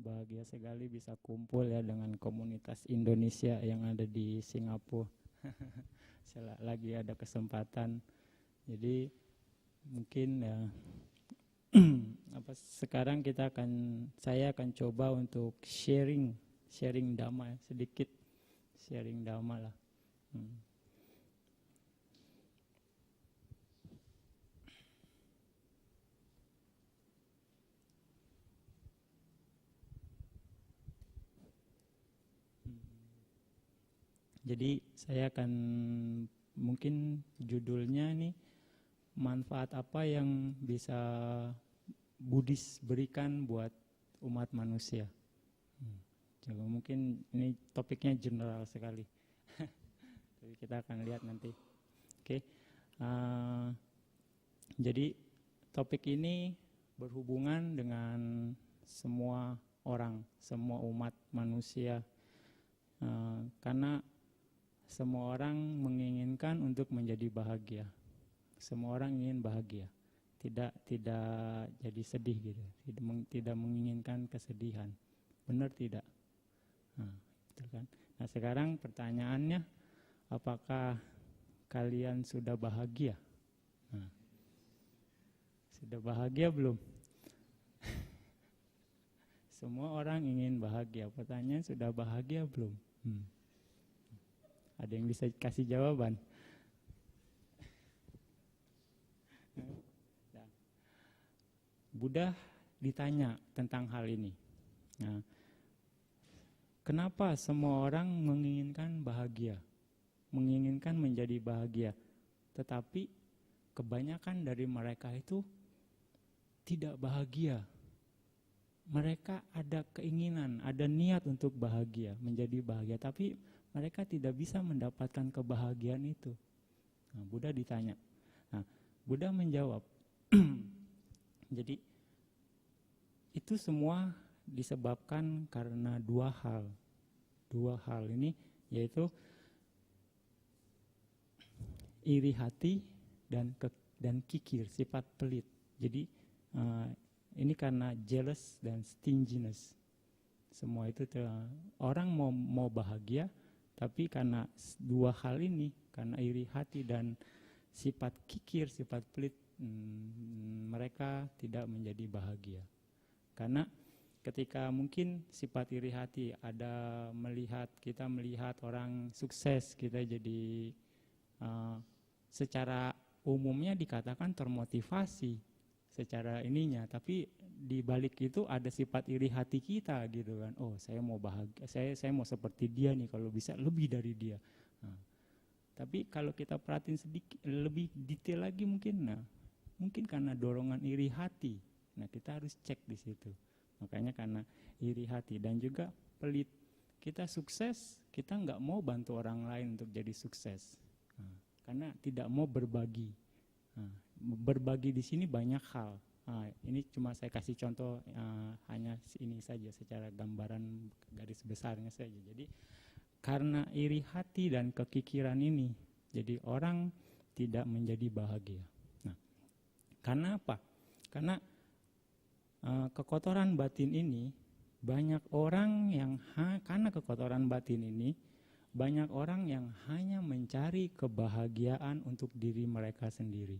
bahagia sekali bisa kumpul ya dengan komunitas Indonesia yang ada di Singapura. Lagi ada kesempatan. Jadi mungkin ya sekarang saya akan coba untuk sharing dhamma sedikit, sharing dhamma lah. Jadi saya akan mungkin judulnya nih, manfaat apa yang bisa Buddhis berikan buat umat manusia. Jadi mungkin ini topiknya general sekali. Jadi kita akan lihat nanti. Oke. Jadi topik ini berhubungan dengan semua orang, semua umat manusia. Karena semua orang menginginkan untuk menjadi bahagia. Semua orang ingin bahagia, tidak jadi sedih gitu, tidak menginginkan kesedihan. Benar tidak? Betul kan? Nah sekarang pertanyaannya, apakah kalian sudah bahagia? Sudah bahagia belum? Semua orang ingin bahagia. Pertanyaan, sudah bahagia belum? Ada yang bisa kasih jawaban? Buddha ditanya tentang hal ini. Nah, kenapa semua orang menginginkan bahagia, menginginkan menjadi bahagia, tetapi kebanyakan dari mereka itu tidak bahagia. Mereka ada keinginan, ada niat untuk bahagia, menjadi bahagia, tapi mereka tidak bisa mendapatkan kebahagiaan itu. Nah, Buddha ditanya. Nah, Buddha menjawab, jadi itu semua disebabkan karena dua hal. Dua hal ini yaitu iri hati dan kikir, sifat pelit. Jadi ini karena jealous dan stinginess. Semua itu orang mau bahagia, tapi karena dua hal ini, karena iri hati dan sifat kikir, sifat pelit, mereka tidak menjadi bahagia. Karena ketika mungkin sifat iri hati kita melihat orang sukses, kita jadi secara umumnya dikatakan termotivasi secara ininya, tapi di balik itu ada sifat iri hati kita gitu kan. Oh, saya mau bahagia, saya mau seperti dia nih, kalau bisa lebih dari dia. Tapi kalau kita perhatiin sedikit lebih detail lagi mungkin karena dorongan iri hati. Nah, kita harus cek di situ. Makanya karena iri hati dan juga pelit. Kita sukses, kita nggak mau bantu orang lain untuk jadi sukses. Karena tidak mau berbagi. Berbagi di sini banyak hal. Ini cuma saya kasih contoh, hanya ini saja secara gambaran garis besarnya saja. Jadi karena iri hati dan kekikiran ini, jadi orang tidak menjadi bahagia. Nah, karena apa? Karena kekotoran batin ini, banyak orang yang karena kekotoran batin ini, banyak orang yang hanya mencari kebahagiaan untuk diri mereka sendiri.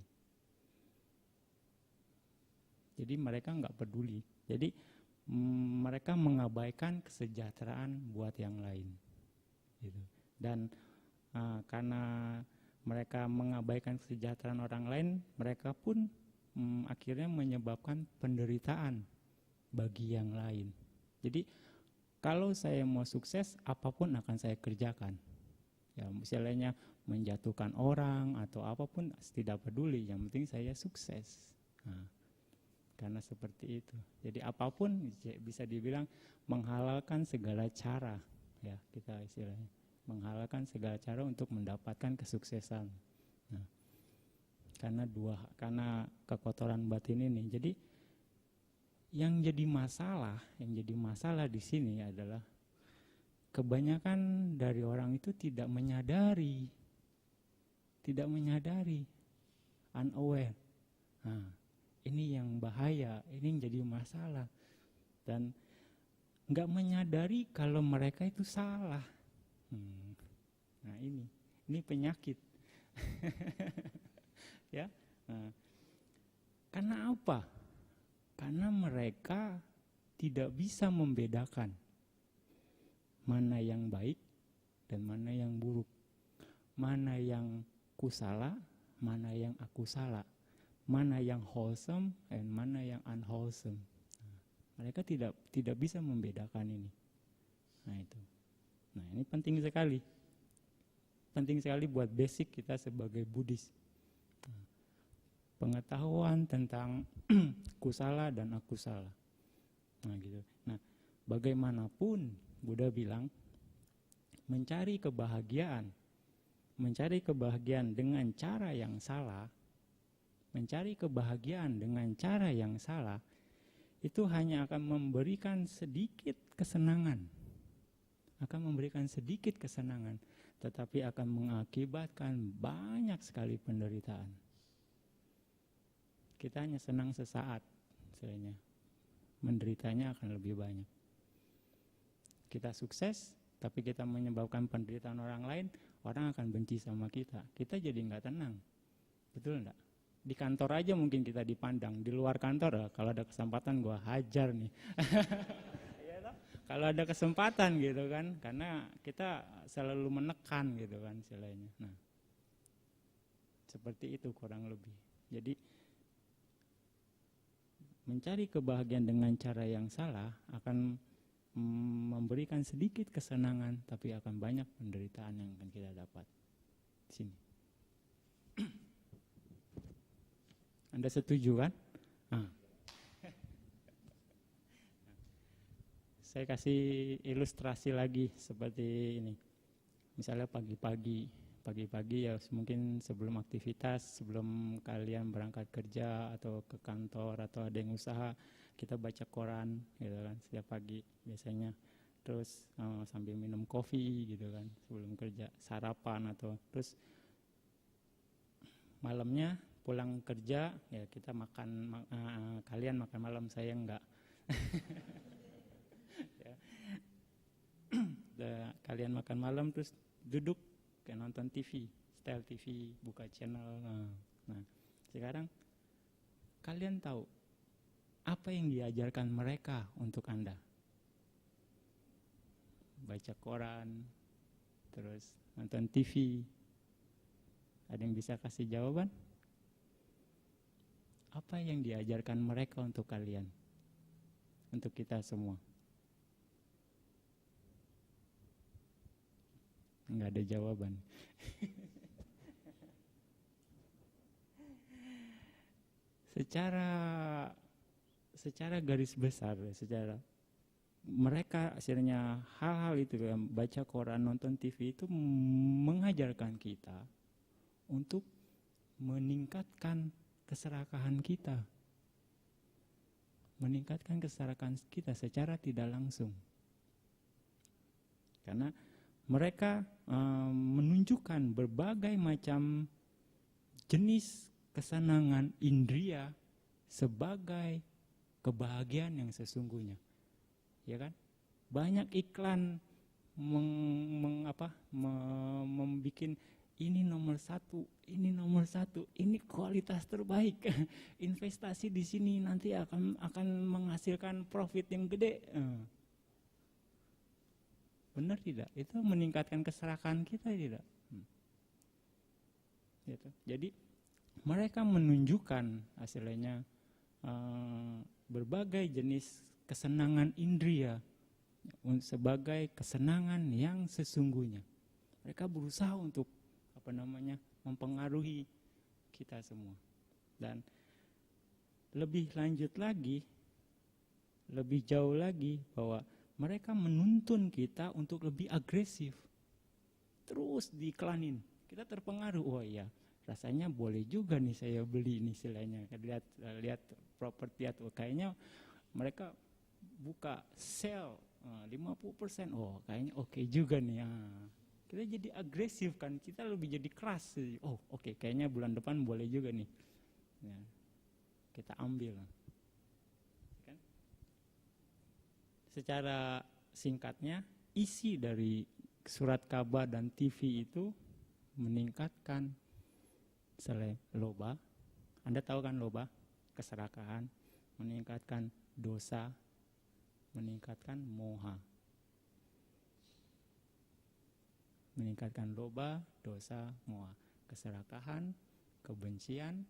Jadi mereka nggak peduli. Jadi mereka mengabaikan kesejahteraan buat yang lain. Gitu. Dan karena mereka mengabaikan kesejahteraan orang lain, mereka pun akhirnya menyebabkan penderitaan bagi yang lain. Jadi kalau saya mau sukses, apapun akan saya kerjakan. Ya, misalnya menjatuhkan orang atau apapun tidak peduli, yang penting saya sukses. Karena seperti itu. Jadi apapun bisa dibilang menghalalkan segala cara, ya kita istilahnya menghalalkan segala cara untuk mendapatkan kesuksesan. Nah, karena kekotoran batin ini. Jadi yang jadi masalah di sini adalah kebanyakan dari orang itu tidak menyadari, unaware. Ini yang bahaya, ini yang jadi masalah. Dan nggak menyadari kalau mereka itu salah. Nah ini penyakit. Ya, nah, karena apa? Karena mereka tidak bisa membedakan mana yang baik dan mana yang buruk, mana yang kusala, mana yang aku salah, mana yang wholesome dan mana yang unwholesome. Mereka tidak bisa membedakan ini. Nah itu. Nah ini penting sekali. Penting sekali buat basic kita sebagai Buddhis. Pengetahuan tentang kusala dan akusala. Nah gitu. Nah, bagaimanapun Buddha bilang mencari kebahagiaan dengan cara yang salah, mencari kebahagiaan dengan cara yang salah itu hanya akan memberikan sedikit kesenangan. Akan memberikan sedikit kesenangan, tetapi akan mengakibatkan banyak sekali penderitaan. Kita hanya senang sesaat, sebenarnya. Menderitanya akan lebih banyak. Kita sukses, tapi kita menyebabkan penderitaan orang lain, orang akan benci sama kita. Kita jadi nggak tenang. Betul nggak? Di kantor aja mungkin kita dipandang. Di luar kantor, kalau ada kesempatan gua hajar nih. Kalau ada kesempatan gitu kan, karena kita selalu menekan gitu kan istilahnya. Nah, seperti itu kurang lebih. Jadi mencari kebahagiaan dengan cara yang salah akan memberikan sedikit kesenangan, tapi akan banyak penderitaan yang akan kita dapat. Di sini. Anda setuju kan? Nah. Saya kasih ilustrasi lagi seperti ini. Misalnya pagi-pagi ya mungkin sebelum aktivitas, sebelum kalian berangkat kerja atau ke kantor atau ada yang usaha, kita baca koran gitu kan setiap pagi biasanya. Terus sambil minum kopi gitu kan sebelum kerja, sarapan atau terus malamnya pulang kerja ya kita makan, kalian makan malam, saya enggak. Kalian makan malam terus duduk kayak nonton TV, style TV, buka channel. Nah, sekarang kalian tahu apa yang diajarkan mereka untuk Anda? Baca koran, terus nonton TV. Ada yang bisa kasih jawaban? Apa yang diajarkan mereka untuk kalian? Untuk kita semua? Enggak ada jawaban. secara garis besar, secara mereka akhirnya hal-hal itu baca koran, nonton TV itu mengajarkan kita untuk meningkatkan keserakahan kita. Meningkatkan keserakahan kita secara tidak langsung. Karena mereka menunjukkan berbagai macam jenis kesenangan indria sebagai kebahagiaan yang sesungguhnya, ya kan? Banyak iklan membikin ini nomor satu, ini kualitas terbaik, investasi di sini nanti akan menghasilkan profit yang gede. Benar tidak? Itu meningkatkan keserakahan kita tidak? Gitu. Jadi mereka menunjukkan hasilnya berbagai jenis kesenangan indria sebagai kesenangan yang sesungguhnya. Mereka berusaha untuk mempengaruhi kita semua. Dan lebih lanjut lagi, lebih jauh lagi bahwa mereka menuntun kita untuk lebih agresif. Terus diiklanin. Kita terpengaruh. Oh iya, rasanya boleh juga nih saya beli ini istilahnya. Lihat properti atau kayaknya mereka buka sale 50%. Oh, kayaknya oke juga nih. Kita jadi agresif kan. Kita lebih jadi keras. Oh, oke, kayaknya bulan depan boleh juga nih. Ya, kita ambil. secara singkatnya, isi dari surat kabar dan TV itu meningkatkan loba. Anda tahu kan loba? Keserakahan, meningkatkan dosa, meningkatkan moha. Meningkatkan loba, dosa, moha. Keserakahan, kebencian,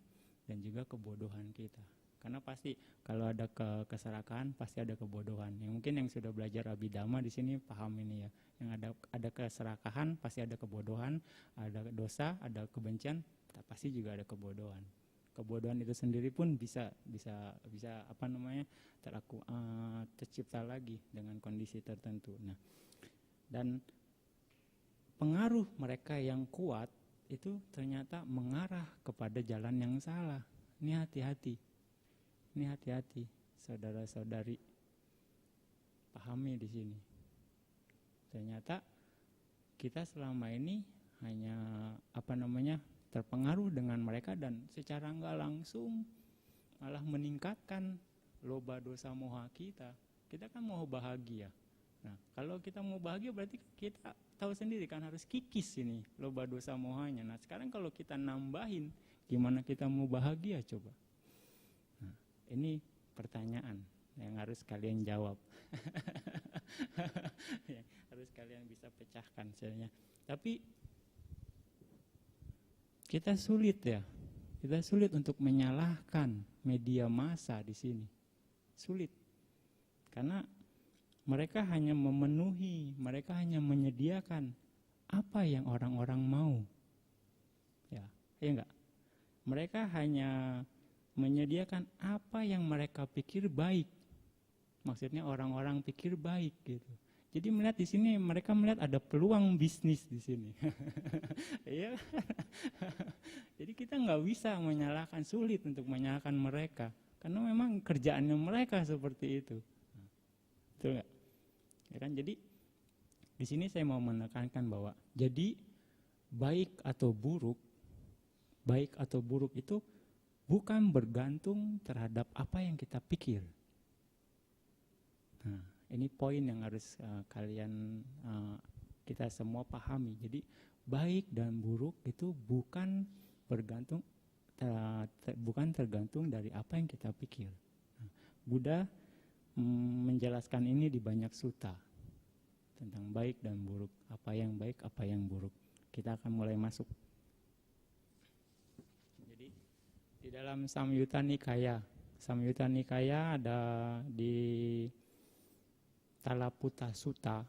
dan juga kebodohan kita. Karena pasti kalau ada keserakahan pasti ada kebodohan. Yang mungkin yang sudah belajar abhidhamma di sini paham ini ya. Yang ada keserakahan pasti ada kebodohan, ada dosa, ada kebencian, pasti juga ada kebodohan. Kebodohan itu sendiri pun bisa tercipta lagi dengan kondisi tertentu. Nah, dan pengaruh mereka yang kuat itu ternyata mengarah kepada jalan yang salah. Ini hati-hati. Ini hati-hati, saudara-saudari. Pahami di sini. Ternyata kita selama ini hanya terpengaruh dengan mereka dan secara enggak langsung malah meningkatkan loba dosa moha kita. Kita kan mau bahagia. Nah, kalau kita mau bahagia berarti kita tahu sendiri kan harus kikis ini loba dosa mohanya. Nah, sekarang kalau kita nambahin, gimana kita mau bahagia coba? Nah, ini pertanyaan yang harus kalian jawab. Ya, harus kalian bisa pecahkan sebenarnya. Tapi kita sulit untuk menyalahkan media massa di sini. Sulit. Karena mereka hanya memenuhi, mereka hanya menyediakan apa yang orang-orang mau. Ya enggak? Mereka hanya menyediakan apa yang mereka pikir baik. Maksudnya orang-orang pikir baik gitu. Jadi melihat di sini, mereka melihat ada peluang bisnis di sini. Iya. Jadi kita nggak bisa menyalahkan, sulit untuk menyalahkan mereka, karena memang kerjaannya mereka seperti itu. Betul nggak? Ya kan? Jadi di sini saya mau menekankan bahwa jadi baik atau buruk itu bukan bergantung terhadap apa yang kita pikir. Nah, ini poin yang harus kita semua pahami. Jadi baik dan buruk itu bukan tergantung dari apa yang kita pikir. Nah, Buddha menjelaskan ini di banyak sutta tentang baik dan buruk, apa yang baik, apa yang buruk. Kita akan mulai masuk. Jadi di dalam Samyutta Nikaya ada di Talaputta Sutta.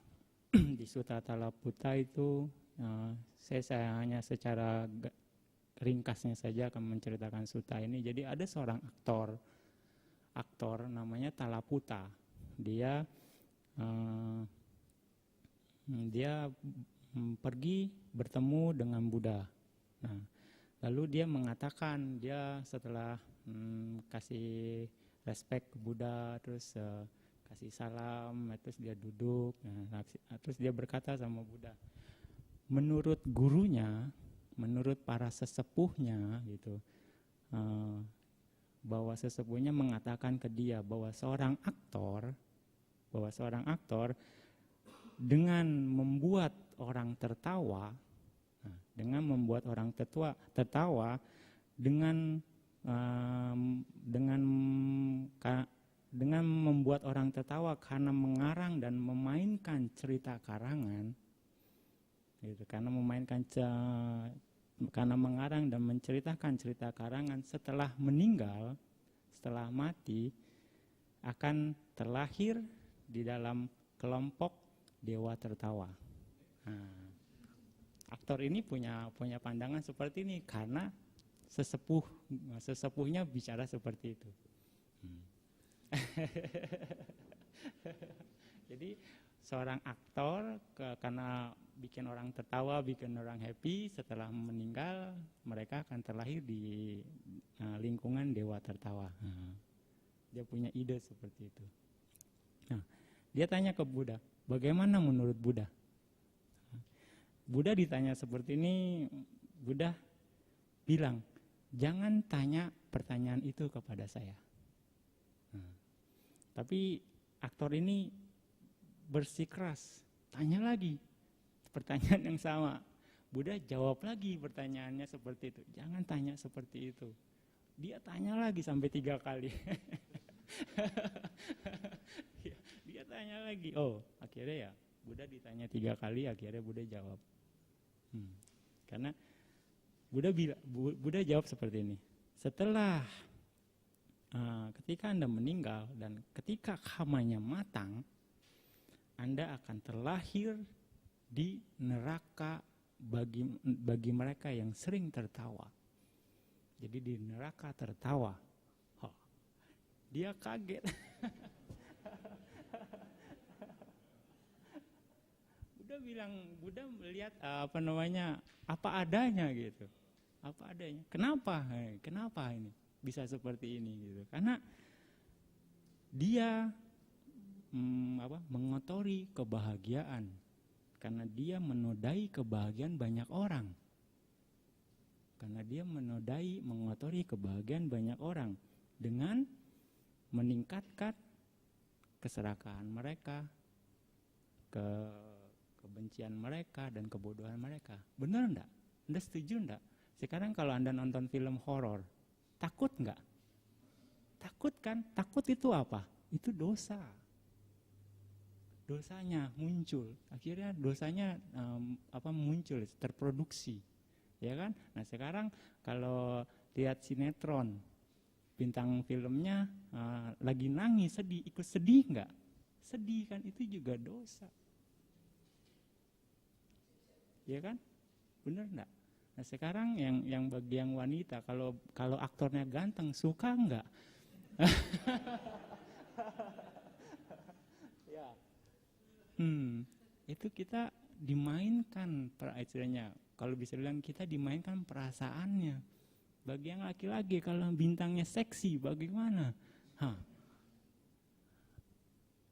Di Sutta Talaputta itu saya hanya secara ringkasnya saja akan menceritakan sutta ini. Jadi ada seorang aktor namanya Talaputta. Dia pergi bertemu dengan Buddha. Nah, lalu dia mengatakan, dia setelah kasih respect ke Buddha, terus kasih salam, terus dia duduk, terus dia berkata sama Buddha, menurut gurunya, menurut para sesepuhnya gitu, bahwa sesepuhnya mengatakan ke dia bahwa seorang aktor dengan membuat orang tertawa, dengan membuat orang tertawa karena mengarang dan memainkan cerita karangan, gitu, karena mengarang dan menceritakan cerita karangan, setelah meninggal, setelah mati, akan terlahir di dalam kelompok dewa tertawa. Nah, aktor ini punya pandangan seperti ini karena sesepuhnya bicara seperti itu. Jadi seorang aktor karena bikin orang tertawa, bikin orang happy, setelah meninggal mereka akan terlahir di lingkungan dewa tertawa. Dia punya ide seperti itu. Nah, dia tanya ke Buddha, bagaimana menurut Buddha? Buddha ditanya seperti ini, Buddha bilang, jangan tanya pertanyaan itu kepada saya. Tapi aktor ini bersikeras, tanya lagi pertanyaan yang sama. Buddha jawab lagi pertanyaannya seperti itu. Jangan tanya seperti itu. Dia tanya lagi sampai 3 kali. Dia tanya lagi. Oh, akhirnya ya Buddha ditanya 3 kali, akhirnya Buddha jawab. Karena Buddha jawab seperti ini. Setelah ketika Anda meninggal dan ketika karmanya matang, Anda akan terlahir di neraka bagi mereka yang sering tertawa. Jadi di neraka tertawa. Dia kaget. Buddha melihat apa adanya gitu. Apa adanya. Kenapa ini bisa seperti ini gitu. Karena dia mengotori kebahagiaan. Karena dia menodai kebahagiaan banyak orang. Karena dia mengotori kebahagiaan banyak orang dengan meningkatkan keserakahan mereka, kebencian mereka dan kebodohan mereka. Benar enggak? Anda setuju enggak? Sekarang kalau Anda nonton film horor, takut enggak? Takut kan? Takut itu apa? Itu dosa. Dosanya muncul, akhirnya dosanya muncul, terproduksi, ya kan? Nah sekarang kalau lihat sinetron, bintang filmnya lagi nangis, sedih, ikut sedih nggak? Sedih kan, itu juga dosa, ya kan? Bener nggak? Nah sekarang yang bagi yang wanita, kalau aktornya ganteng, suka nggak? Ya. Itu kita dimainkan istilahnya, kalau bisa bilang kita dimainkan perasaannya. Bagi yang laki-laki kalau bintangnya seksi bagaimana?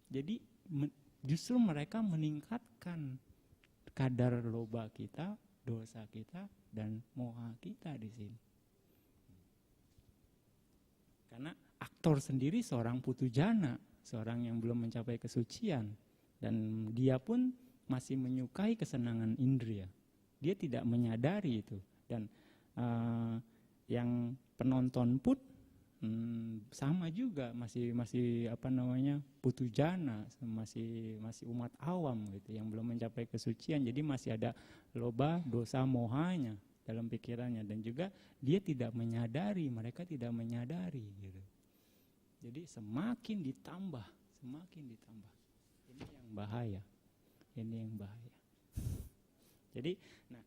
Jadi justru mereka meningkatkan kadar loba kita, dosa kita dan moha kita di sini. Karena aktor sendiri seorang putujana, seorang yang belum mencapai kesucian. Dan dia pun masih menyukai kesenangan indria. Dia tidak menyadari itu. Dan yang penonton pun sama juga, masih putujana, masih umat awam gitu, yang belum mencapai kesucian. Jadi masih ada loba, dosa, mohanya dalam pikirannya. Dan juga dia tidak menyadari, mereka tidak menyadari gitu. Jadi semakin ditambah. Ini yang bahaya. Jadi, nah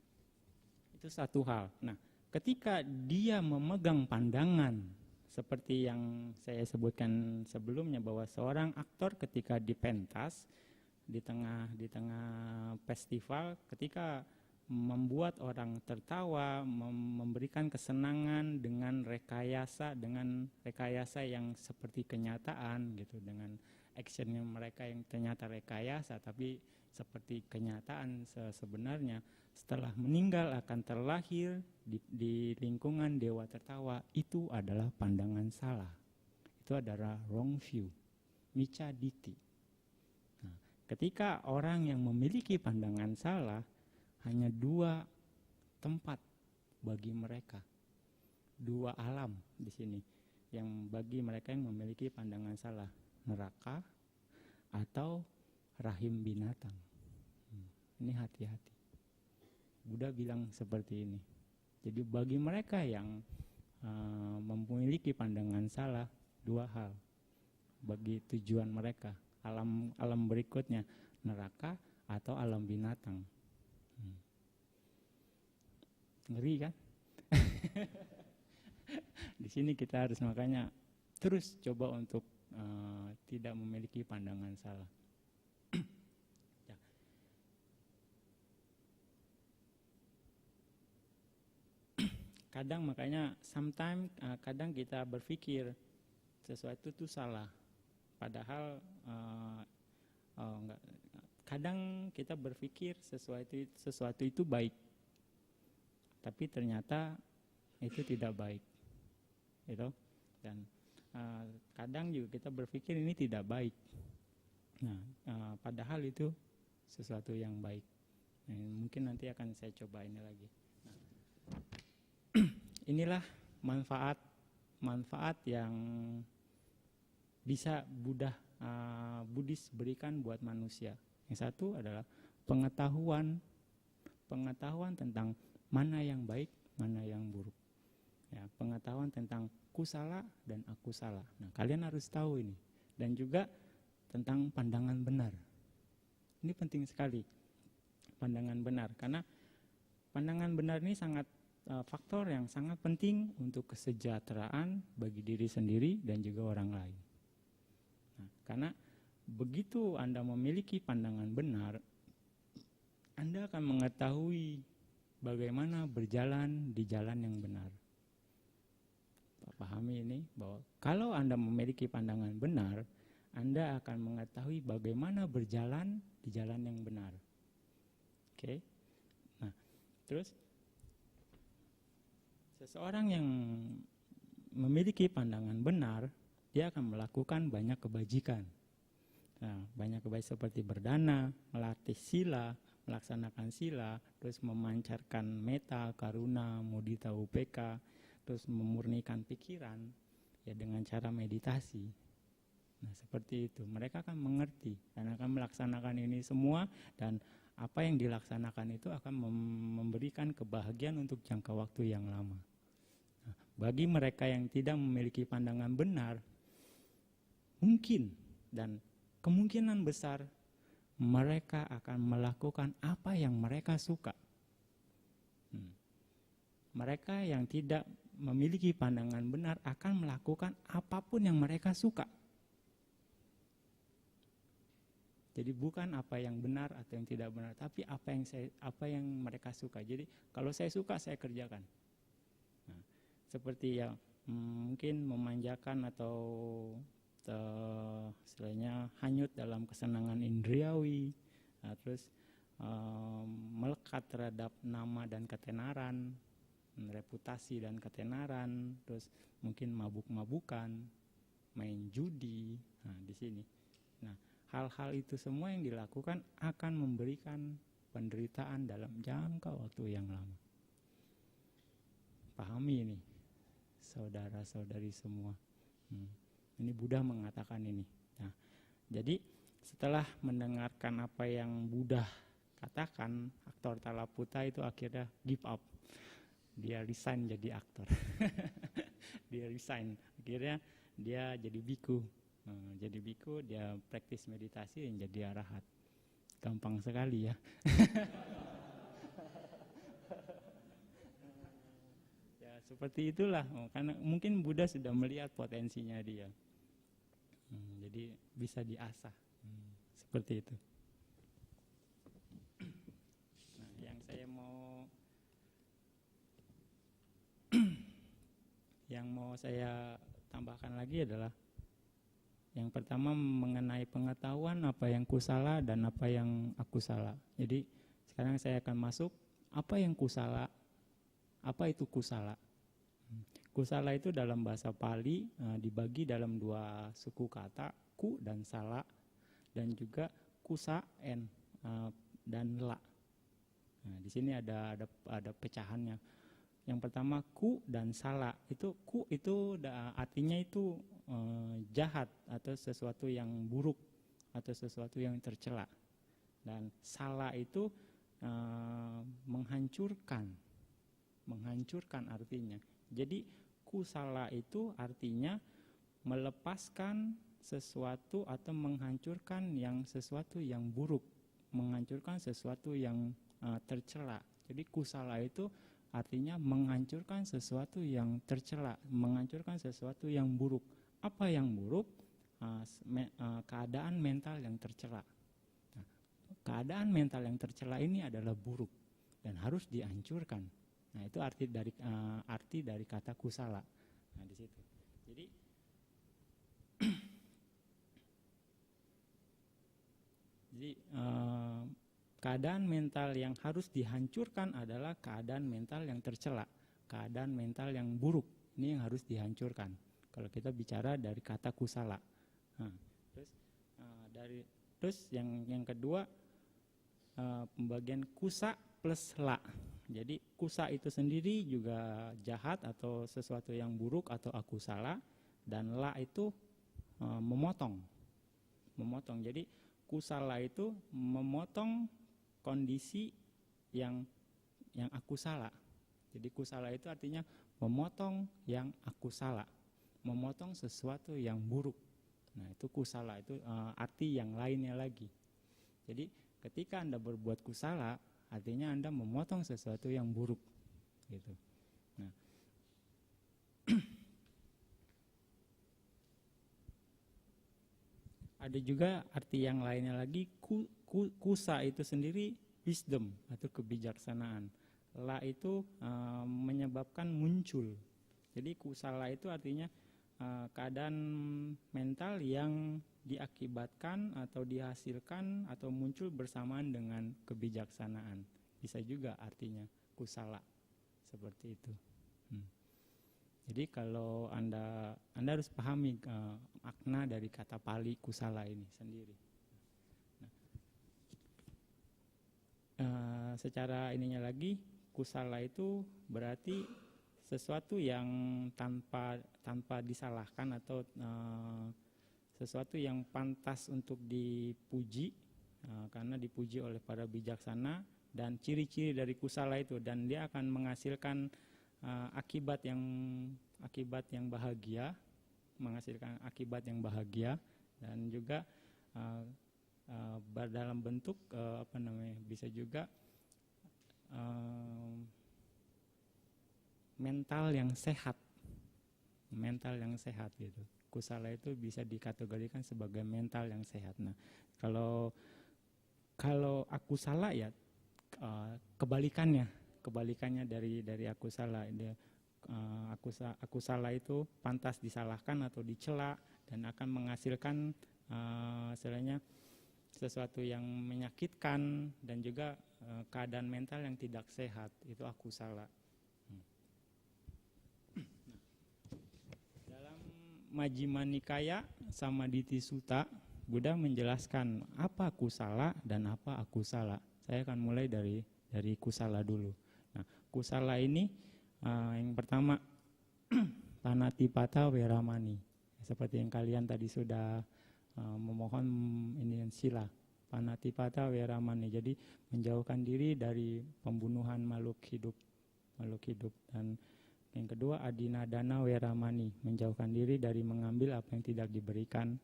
itu satu hal. Nah, ketika dia memegang pandangan seperti yang saya sebutkan sebelumnya, bahwa seorang aktor ketika di pentas di tengah festival, ketika membuat orang tertawa, memberikan kesenangan dengan rekayasa yang seperti kenyataan gitu, dengan actionnya mereka yang ternyata rekayasa tapi seperti kenyataan sebenarnya. Setelah meninggal akan terlahir di lingkungan dewa tertawa. Itu adalah pandangan salah, itu adalah wrong view, micca ditti. Nah, ketika orang yang memiliki pandangan salah, hanya 2 tempat bagi mereka, 2 alam di sini yang bagi mereka yang memiliki pandangan salah, neraka atau rahim binatang. Ini hati-hati. Buddha bilang seperti ini. Jadi bagi mereka yang memiliki pandangan salah, 2 hal bagi tujuan mereka, alam berikutnya, neraka atau alam binatang. Ngeri kan? Di sini kita harus makanya terus coba untuk tidak memiliki pandangan salah. Ya. Kadang makanya kadang kita berpikir sesuatu itu salah, padahal enggak. Kadang kita berpikir sesuatu itu baik, tapi ternyata itu tidak baik, gitu. Dan kadang juga kita berpikir ini tidak baik, Nah, padahal itu sesuatu yang baik. Nah, mungkin nanti akan saya coba ini lagi. Nah, inilah manfaat yang bisa Buddhis berikan buat manusia. Yang satu adalah pengetahuan tentang mana yang baik, mana yang buruk. Ya, pengetahuan tentang kusala dan akusala. Nah, kalian harus tahu ini. Dan juga tentang pandangan benar. Ini penting sekali, pandangan benar, karena pandangan benar ini faktor yang sangat penting untuk kesejahteraan bagi diri sendiri dan juga orang lain. Nah, karena begitu Anda memiliki pandangan benar, Anda akan mengetahui bagaimana berjalan di jalan yang benar. Pahami ini, bahwa kalau Anda memiliki pandangan benar, Anda akan mengetahui bagaimana berjalan di jalan yang benar. Oke. Nah, terus seseorang yang memiliki pandangan benar, dia akan melakukan banyak kebajikan. Nah, banyak kebajikan seperti berdana, melatih sila, melaksanakan sila, terus memancarkan metta, karuna, mudita, upeka, terus memurnikan pikiran ya dengan cara meditasi. Nah, seperti itu. Mereka akan mengerti dan akan melaksanakan ini semua, dan apa yang dilaksanakan itu akan memberikan kebahagiaan untuk jangka waktu yang lama. Nah, bagi mereka yang tidak memiliki pandangan benar, mungkin dan kemungkinan besar mereka akan melakukan apa yang mereka suka. Mereka yang tidak memiliki pandangan benar akan melakukan apapun yang mereka suka. Jadi bukan apa yang benar atau yang tidak benar, tapi apa yang mereka suka. Jadi kalau saya suka, saya kerjakan. Nah, seperti yang mungkin memanjakan atau istilahnya hanyut dalam kesenangan indriawi, terus melekat terhadap nama dan ketenaran, reputasi dan ketenaran, terus mungkin mabuk-mabukan, main judi. Nah, di sini. Nah, hal-hal itu semua yang dilakukan akan memberikan penderitaan dalam jangka waktu yang lama. Pahami ini, saudara-saudari semua. Ini Buddha mengatakan ini. Nah, jadi setelah mendengarkan apa yang Buddha katakan, aktor Talaputa itu akhirnya give up. Dia resign jadi aktor. Dia resign. Akhirnya dia jadi biku. Jadi biku, dia praktis meditasi dan jadi arahat. Gampang sekali ya. Ya seperti itulah. Karena mungkin Buddha sudah melihat potensinya dia. Jadi bisa diasah. Seperti itu. Nah, yang mau saya tambahkan lagi adalah yang pertama mengenai pengetahuan apa yang kusala dan apa yang akusala. Jadi sekarang saya akan masuk apa yang kusala, apa itu kusala. Kusala itu dalam bahasa Pali dibagi dalam dua suku kata, ku dan sala, dan juga kusa dan la. Nah, di sini ada pecahannya. Yang pertama ku dan sala. Ku itu artinya itu jahat atau sesuatu yang buruk atau sesuatu yang tercela. Dan sala itu menghancurkan artinya. Jadi kusala itu artinya melepaskan sesuatu atau menghancurkan sesuatu yang buruk, menghancurkan sesuatu yang tercela. Jadi kusala itu artinya menghancurkan sesuatu yang tercela, menghancurkan sesuatu yang buruk. Apa yang buruk? Keadaan mental yang tercela. Nah, keadaan mental yang tercela ini adalah buruk dan harus dihancurkan. Nah, itu arti dari kata kusala. Nah, di situ. Jadi keadaan mental yang harus dihancurkan adalah keadaan mental yang tercela, keadaan mental yang buruk. Ini yang harus dihancurkan. Kalau kita bicara dari kata kusala. Nah, terus Terus yang kedua pembagian kusa plus la. Jadi kusa itu sendiri juga jahat atau sesuatu yang buruk atau akusala, dan la itu memotong. Jadi kusala itu memotong kondisi yang akusala. Jadi kusala itu artinya memotong yang akusala, memotong sesuatu yang buruk. Nah, itu kusala, itu arti yang lainnya lagi. Jadi ketika Anda berbuat kusala, artinya Anda memotong sesuatu yang buruk, gitu. Nah, ada juga arti yang lainnya lagi. Kusa itu sendiri wisdom atau kebijaksanaan. La itu menyebabkan muncul. Jadi kusala itu artinya keadaan mental yang diakibatkan atau dihasilkan atau muncul bersamaan dengan kebijaksanaan. Bisa juga artinya kusala seperti itu. Jadi kalau Anda harus pahami makna dari kata Pali kusala ini sendiri. Secara ininya lagi, kusala itu berarti sesuatu yang tanpa disalahkan atau sesuatu yang pantas untuk dipuji, karena dipuji oleh para bijaksana, dan ciri-ciri dari kusala itu, dan dia akan menghasilkan akibat yang bahagia, menghasilkan akibat yang bahagia, dan juga dalam bentuk bisa juga mental yang sehat gitu. Kusala itu bisa dikategorikan sebagai mental yang sehat. Nah, kalau akusala ya kebalikannya dari akusala. Akusala itu pantas disalahkan atau dicela dan akan menghasilkan istilahnya sesuatu yang menyakitkan dan juga keadaan mental yang tidak sehat, itu akusala. Dalam Majjhima Nikaya Samaditi Sutta, Buddha menjelaskan apa kusala dan apa akusala. Saya akan mulai dari kusala dulu. Nah, kusala ini yang pertama panatipata weramani. Seperti yang kalian tadi sudah memohon ini sila. Panatipata weramani. Jadi menjauhkan diri dari pembunuhan makhluk hidup. Dan yang kedua adinadana weramani, menjauhkan diri dari mengambil apa yang tidak diberikan.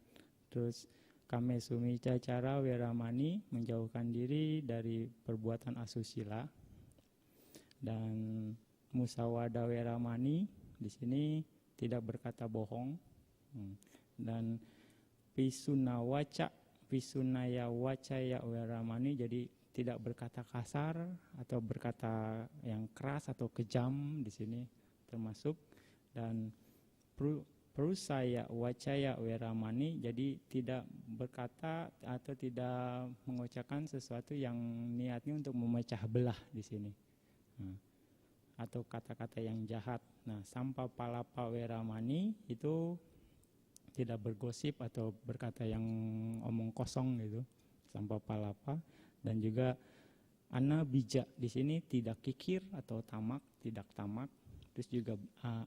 Terus kame sumica cara weramani, menjauhkan diri dari perbuatan asusila. Dan musawada weramani, di sini tidak berkata bohong. Dan pisunaya wacaya weramani, jadi tidak berkata kasar atau berkata yang keras atau kejam di sini termasuk. Dan perusaya wacaya weramani, jadi tidak berkata atau tidak mengucapkan sesuatu yang niatnya untuk memecah belah di sini, atau kata-kata yang jahat. Nah, sampa palapa weramani itu tidak bergosip atau berkata yang omong kosong gitu, sampa palapa. Dan juga anabija, di sini tidak kikir atau tidak tamak. Terus juga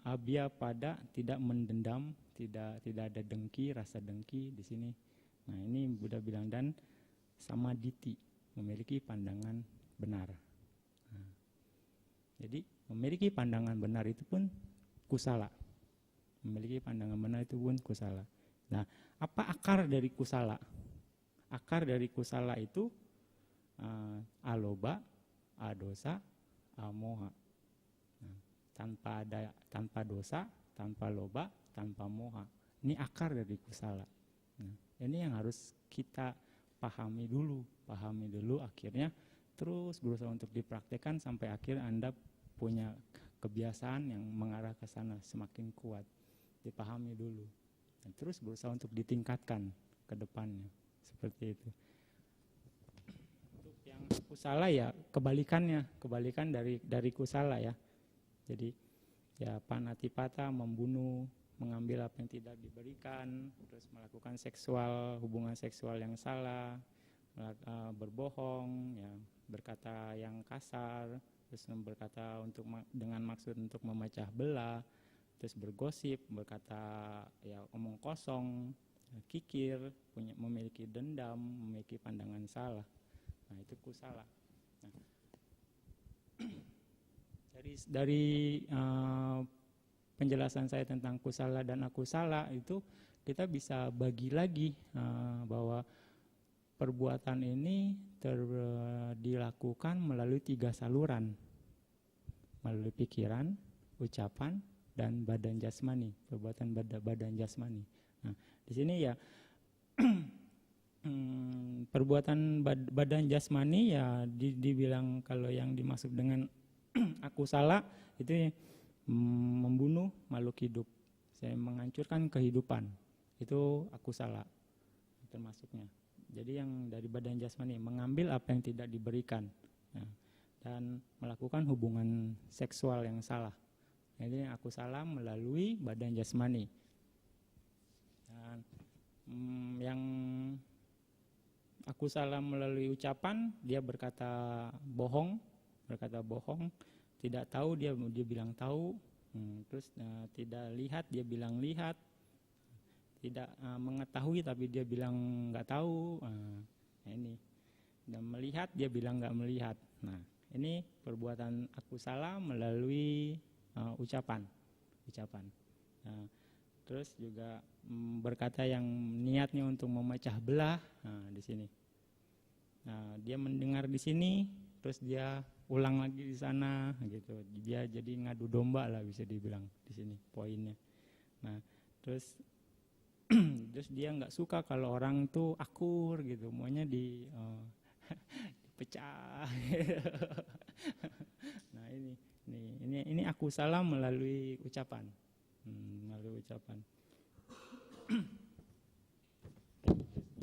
abya pada, tidak mendendam, tidak ada dengki, rasa dengki di sini. Nah, ini Buddha bilang. Dan samaditi, memiliki pandangan benar. Nah, jadi memiliki pandangan benar itu pun kusala. Memiliki pandangan benar itu pun kusala. Nah, apa akar dari kusala? Akar dari kusala itu aloba, adosa, amoha. Nah, tanpa dosa, tanpa loba, tanpa moha. Ini akar dari kusala. Nah, ini yang harus kita pahami dulu, akhirnya terus berusaha untuk dipraktekkan sampai akhir Anda punya kebiasaan yang mengarah ke sana semakin kuat. Dipahami dulu dan terus berusaha untuk ditingkatkan ke depannya, seperti itu. Untuk yang kusala ya kebalikan dari kusala ya. Jadi ya panatipata, membunuh mengambil apa yang tidak diberikan, terus melakukan hubungan seksual yang salah, berbohong, ya, berkata yang kasar, terus berkata dengan maksud untuk memecah belah, terus bergosip, berkata ya omong kosong, kikir, memiliki dendam, memiliki pandangan salah. Nah, itu kusala. Nah, dari penjelasan saya tentang kusala dan akusala itu kita bisa bagi lagi bahwa perbuatan ini dilakukan melalui 3 saluran, melalui pikiran, ucapan, dan badan jasmani, perbuatan badan jasmani. Nah, di sini ya perbuatan badan jasmani ya dibilang kalau yang dimaksud dengan akusala itu membunuh makhluk hidup, saya menghancurkan kehidupan, itu akusala termasuknya. Jadi yang dari badan jasmani mengambil apa yang tidak diberikan, ya, dan melakukan hubungan seksual yang salah. Jadi akusala melalui badan jasmani. Dan yang akusala melalui ucapan, dia berkata bohong, tidak tahu dia bilang tahu, terus tidak lihat dia bilang lihat, tidak mengetahui tapi dia bilang nggak tahu. Nah ini, dan melihat dia bilang nggak melihat. Nah ini perbuatan akusala melalui ucapan. Nah, terus juga berkata yang niatnya untuk memecah belah. Nah di sini. Nah dia mendengar di sini, terus dia ulang lagi di sana, gitu. Dia jadi ngadu domba lah bisa dibilang di sini poinnya. Nah terus dia nggak suka kalau orang tuh akur gitu, maunya dipecah. Nah ini akusala melalui ucapan,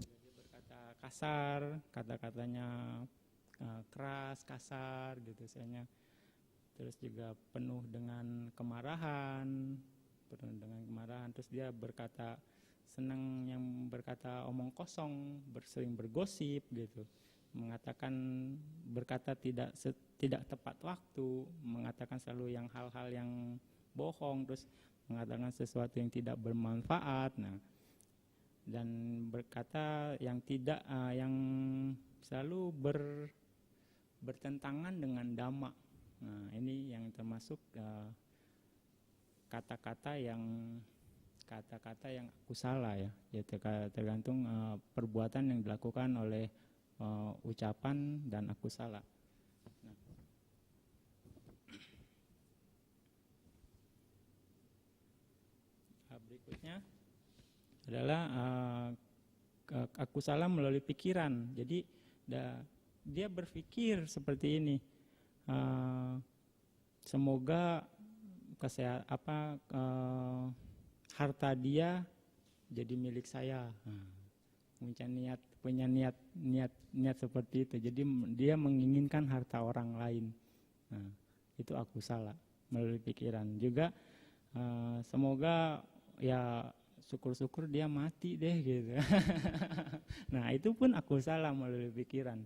Dia berkata kasar, kata-katanya keras, kasar gitu misalnya. Terus juga penuh dengan kemarahan, terus dia berkata senang yang berkata omong kosong, sering bergosip gitu, berkata tidak tepat waktu, mengatakan selalu yang hal-hal yang bohong, terus mengatakan sesuatu yang tidak bermanfaat. Nah, dan berkata yang tidak yang selalu bertentangan dengan dhamma. Nah, ini yang termasuk kata-kata yang akusala ya, yaitu tergantung perbuatan yang dilakukan oleh ucapan dan akusala. Nah, berikutnya adalah akusala melalui pikiran. Jadi dia berpikir seperti ini, semoga harta dia jadi milik saya. Punya niat seperti itu. Jadi dia menginginkan harta orang lain. Nah, itu akusala melalui pikiran. Juga semoga ya syukur-syukur dia mati deh gitu. Nah, itu pun akusala melalui pikiran.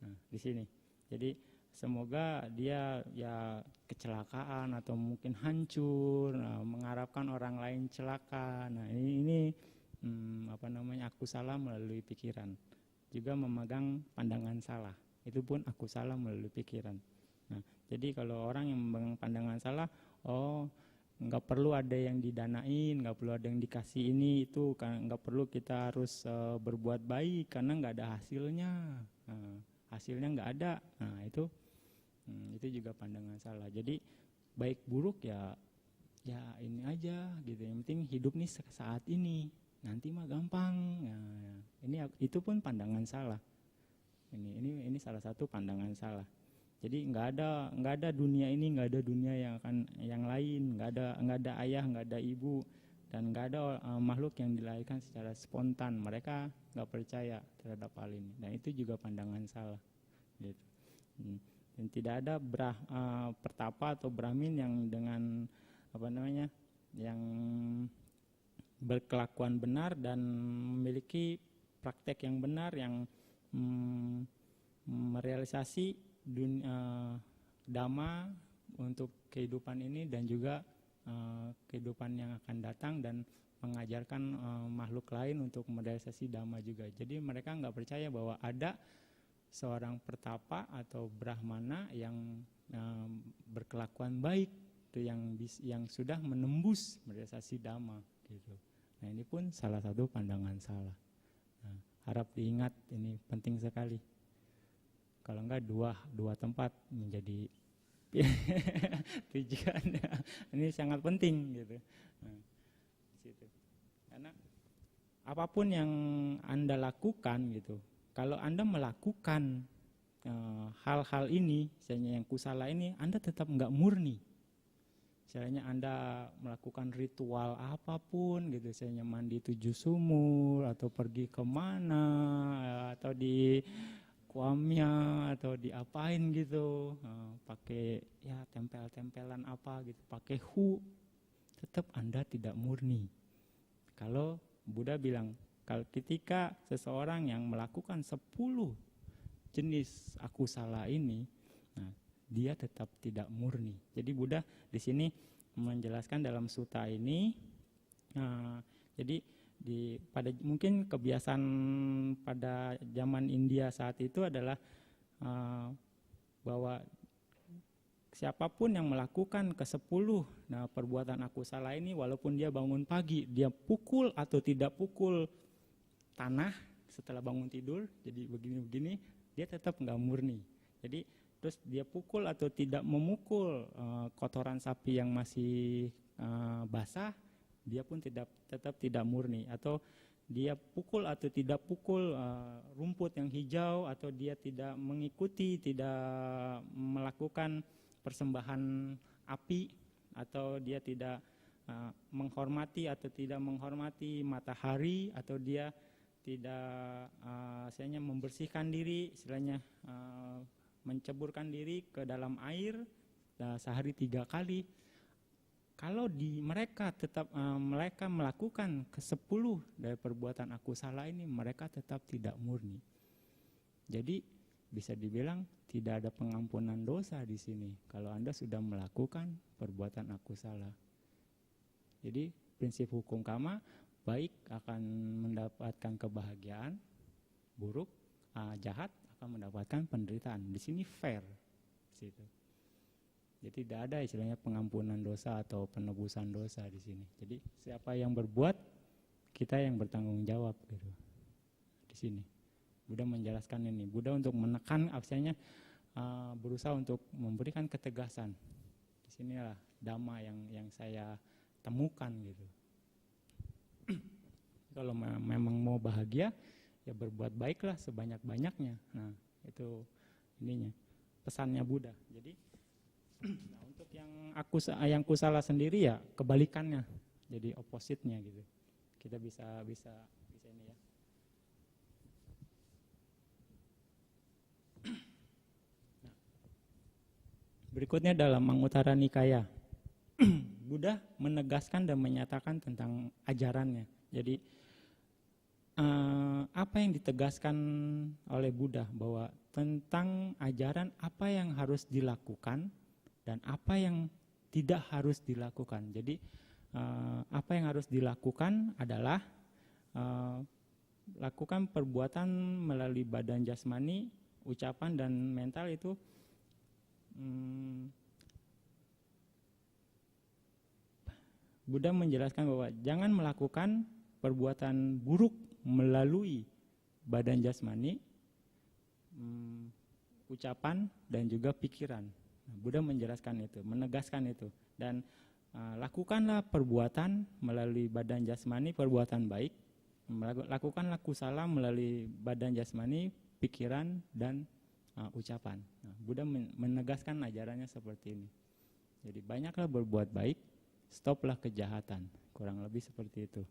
Nah, di sini. Jadi semoga dia ya kecelakaan atau mungkin hancur, mengharapkan orang lain celaka. Nah, ini akusala melalui pikiran. Juga memegang pandangan salah. Itu pun akusala melalui pikiran. Nah, jadi kalau orang yang memegang pandangan salah, nggak perlu ada yang didanain, nggak perlu ada yang dikasih ini itu, nggak perlu kita harus berbuat baik karena nggak ada hasilnya. Hasilnya nggak ada. Nah, itu juga pandangan salah. Jadi baik buruk ya ini aja gitu. Yang penting hidup nih saat ini, nanti mah gampang. Itu pun pandangan salah. Ini salah satu pandangan salah. Jadi nggak ada dunia ini, nggak ada dunia yang lain, nggak ada ayah, nggak ada ibu, dan nggak ada makhluk yang dilahirkan secara spontan. Mereka nggak percaya terhadap hal ini, dan itu juga pandangan salah. Gitu. Dan tidak ada pertapa atau brahmin yang dengan yang berkelakuan benar dan memiliki praktek yang benar, yang merealisasi dhamma untuk kehidupan ini dan juga kehidupan yang akan datang, dan mengajarkan makhluk lain untuk merealisasi dhamma juga. Jadi mereka nggak percaya bahwa ada seorang pertapa atau brahmana yang berkelakuan baik, itu yang sudah menembus merealisasi dhamma gitu. Nah, ini pun salah satu pandangan salah. Nah, harap diingat, ini penting sekali. Kalau enggak dua tempat menjadi tujuannya. Ini sangat penting gitu. Nah, situ. Karena apapun yang Anda lakukan gitu, kalau Anda melakukan hal-hal ini, misalnya yang kusala ini, Anda tetap enggak murni. Misalnya Anda melakukan ritual apapun gitu, misalnya mandi 7 sumur atau pergi kemana, atau di kuamnya atau diapain gitu, pakai ya tempel-tempelan apa gitu, pakai tetap Anda tidak murni. Kalau Buddha bilang, kalau ketika seseorang yang melakukan 10 jenis akusala ini, nah, dia tetap tidak murni. Jadi Buddha di sini menjelaskan dalam sutta ini, jadi mungkin kebiasaan pada zaman India saat itu adalah bahwa siapapun yang melakukan ke-10 perbuatan akusala ini, walaupun dia bangun pagi, dia pukul atau tidak pukul tanah setelah bangun tidur, jadi begini-begini, dia tetap nggak murni. Jadi terus dia pukul atau tidak memukul kotoran sapi yang masih basah, dia pun tetap tidak murni. Atau dia pukul atau tidak pukul rumput yang hijau, atau dia tidak mengikuti, tidak melakukan persembahan api, atau dia tidak menghormati atau tidak menghormati matahari, atau dia tidak istilahnya membersihkan diri, istilahnya menceburkan diri ke dalam air sehari 3 kali. Kalau mereka tetap mereka melakukan ke-10 dari perbuatan akusala ini, mereka tetap tidak murni. Jadi bisa dibilang tidak ada pengampunan dosa di sini kalau Anda sudah melakukan perbuatan akusala. Jadi prinsip hukum karma, baik akan mendapatkan kebahagiaan, buruk, jahat akan mendapatkan penderitaan. Di sini fair, situ. Jadi tidak ada istilahnya pengampunan dosa atau penebusan dosa di sini. Jadi siapa yang berbuat, kita yang bertanggung jawab gitu. Di sini Buddha menjelaskan ini. Buddha untuk menekan, artinya berusaha untuk memberikan ketegasan. Di sinilah dhamma yang saya temukan gitu. Kalau memang mau bahagia, ya berbuat baiklah sebanyak-banyaknya. Nah, itu ininya, pesannya Buddha. Jadi nah, untuk yang kusala sendiri ya kebalikannya, jadi opposite-nya gitu. Kita bisa ini ya. Nah, berikutnya dalam Manguttara Nikaya, Buddha menegaskan dan menyatakan tentang ajarannya. Jadi apa yang ditegaskan oleh Buddha, bahwa tentang ajaran apa yang harus dilakukan dan apa yang tidak harus dilakukan. Jadi apa yang harus dilakukan adalah lakukan perbuatan melalui badan jasmani, ucapan dan mental itu Buddha menjelaskan bahwa jangan melakukan perbuatan buruk melalui badan jasmani, ucapan dan juga pikiran. Buddha menjelaskan itu, menegaskan itu, dan lakukanlah perbuatan melalui badan jasmani, perbuatan baik, lakukanlah kusala melalui badan jasmani, pikiran dan ucapan. Nah, Buddha menegaskan ajarannya seperti ini. Jadi banyaklah berbuat baik, stoplah kejahatan, kurang lebih seperti itu.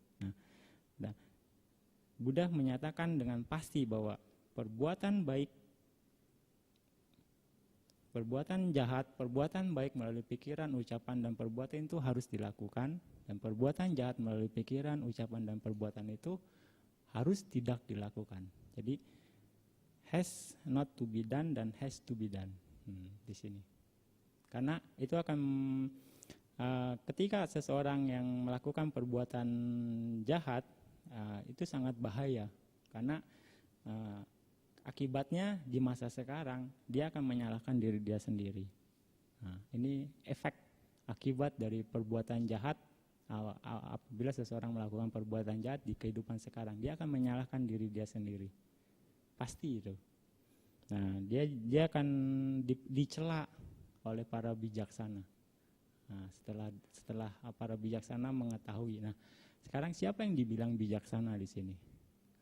Nah, Buddha menyatakan dengan pasti bahwa perbuatan baik perbuatan jahat, perbuatan baik melalui pikiran, ucapan, dan perbuatan itu harus dilakukan, dan perbuatan jahat melalui pikiran, ucapan, dan perbuatan itu harus tidak dilakukan. Jadi has not to be done dan has to be done di sini. Karena itu akan ketika seseorang yang melakukan perbuatan jahat itu sangat bahaya, karena akibatnya di masa sekarang dia akan menyalahkan diri dia sendiri. Nah, ini efek akibat dari perbuatan jahat. Apabila seseorang melakukan perbuatan jahat di kehidupan sekarang, dia akan menyalahkan diri dia sendiri, pasti itu. Nah, dia akan dicela oleh para bijaksana. Nah, setelah para bijaksana mengetahui. Nah, sekarang siapa yang dibilang bijaksana di sini?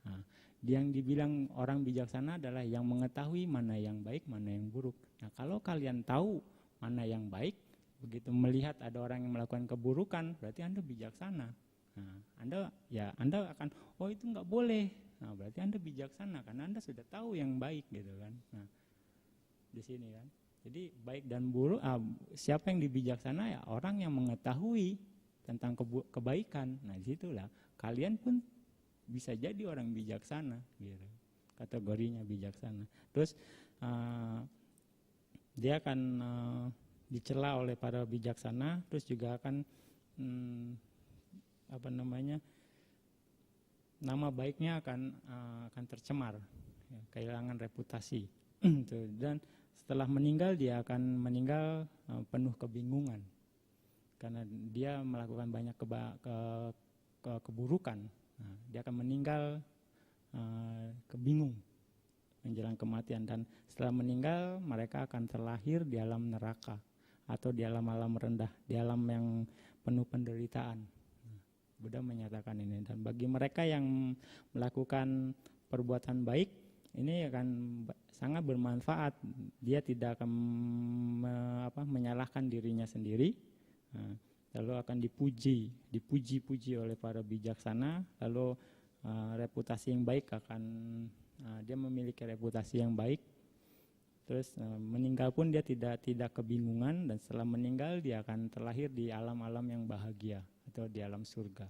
Nah, yang dibilang orang bijaksana adalah yang mengetahui mana yang baik, mana yang buruk. Nah, kalau kalian tahu mana yang baik, begitu melihat ada orang yang melakukan keburukan, berarti Anda bijaksana. Nah, Anda akan, oh itu nggak boleh. Nah, berarti Anda bijaksana karena Anda sudah tahu yang baik, gitu kan. Nah, di sini kan. Jadi baik dan buruk, siapa yang dibijaksana? Ya orang yang mengetahui tentang kebaikan. Nah, disitulah kalian pun bisa jadi orang bijaksana, gitu. Kategorinya bijaksana. Terus dia akan dicela oleh para bijaksana, terus juga akan nama baiknya akan tercemar, ya, kehilangan reputasi. Dan setelah meninggal dia akan meninggal penuh kebingungan karena dia melakukan banyak keburukan. Nah, dia akan meninggal kebingung menjelang kematian, dan setelah meninggal mereka akan terlahir di alam neraka atau di alam-alam rendah, di alam yang penuh penderitaan. Buddha menyatakan ini, dan bagi mereka yang melakukan perbuatan baik ini akan sangat bermanfaat. Dia tidak akan menyalahkan dirinya sendiri, lalu akan dipuji oleh para bijaksana, lalu reputasi yang baik dia memiliki reputasi yang baik. Terus meninggal pun dia tidak kebingungan, dan setelah meninggal dia akan terlahir di alam-alam yang bahagia atau di alam surga.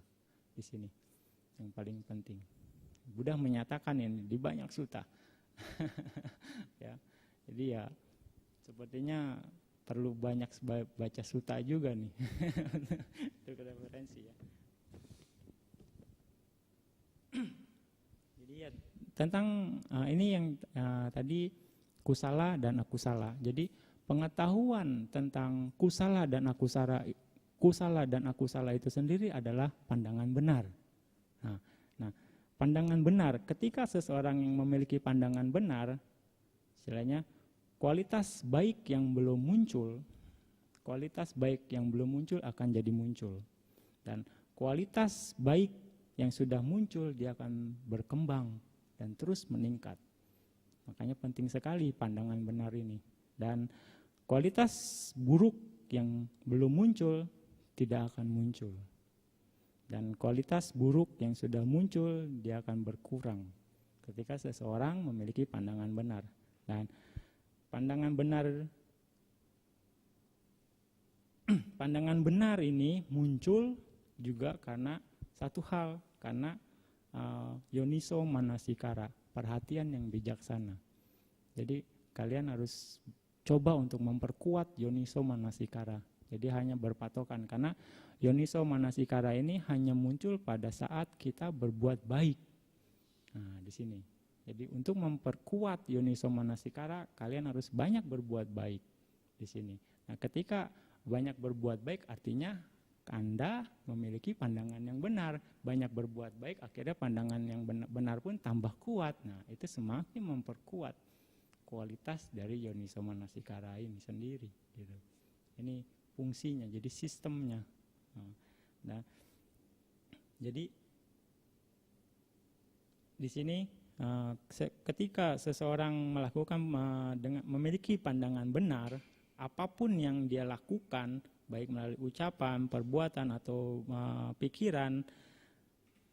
Di sini yang paling penting. Buddha menyatakan ini di banyak sutta. Ya. Jadi ya sepertinya perlu banyak baca sutta juga nih. Untuk referensi ya. Jadi ya tentang ini yang tadi kusala dan akusala. Jadi pengetahuan tentang kusala dan akusala itu sendiri adalah pandangan benar. Nah, pandangan benar, ketika seseorang yang memiliki pandangan benar, istilahnya kualitas baik yang belum muncul akan jadi muncul. Dan kualitas baik yang sudah muncul dia akan berkembang dan terus meningkat. Makanya penting sekali pandangan benar ini. Dan kualitas buruk yang belum muncul tidak akan muncul. Dan kualitas buruk yang sudah muncul dia akan berkurang ketika seseorang memiliki pandangan benar. Dan pandangan benar ini muncul juga karena satu hal, karena yoniso manasikara, perhatian yang bijaksana. Jadi kalian harus coba untuk memperkuat yoniso manasikara. Jadi hanya berpatokan, karena yoniso manasikara ini hanya muncul pada saat kita berbuat baik. Nah, di sini. Jadi untuk memperkuat yoniso manasikara, kalian harus banyak berbuat baik di sini. Nah, ketika banyak berbuat baik artinya Anda memiliki pandangan yang benar. Banyak berbuat baik, akhirnya pandangan yang benar pun tambah kuat. Nah, itu semakin memperkuat kualitas dari yoniso manasikara ini sendiri. Gitu. Ini fungsinya, jadi sistemnya. Nah, jadi di sini ketika seseorang melakukan memiliki pandangan benar, apapun yang dia lakukan, baik melalui ucapan, perbuatan, atau pikiran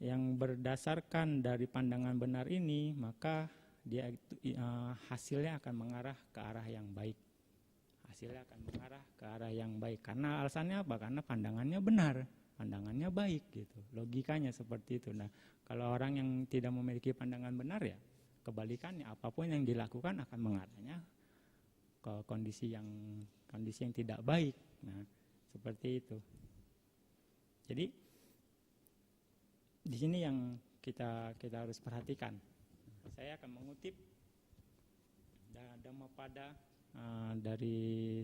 yang berdasarkan dari pandangan benar ini, maka dia hasilnya akan mengarah ke arah yang baik. hasilnya akan mengarah ke arah yang baik. Karena alasannya apa? Karena pandangannya benar, pandangannya baik gitu. Logikanya seperti itu. Nah, kalau orang yang tidak memiliki pandangan benar ya kebalikannya, apapun yang dilakukan akan mengarahnya ke kondisi yang tidak baik. Nah, seperti itu. Jadi di sini yang kita harus perhatikan. Saya akan mengutip Dhammapada dari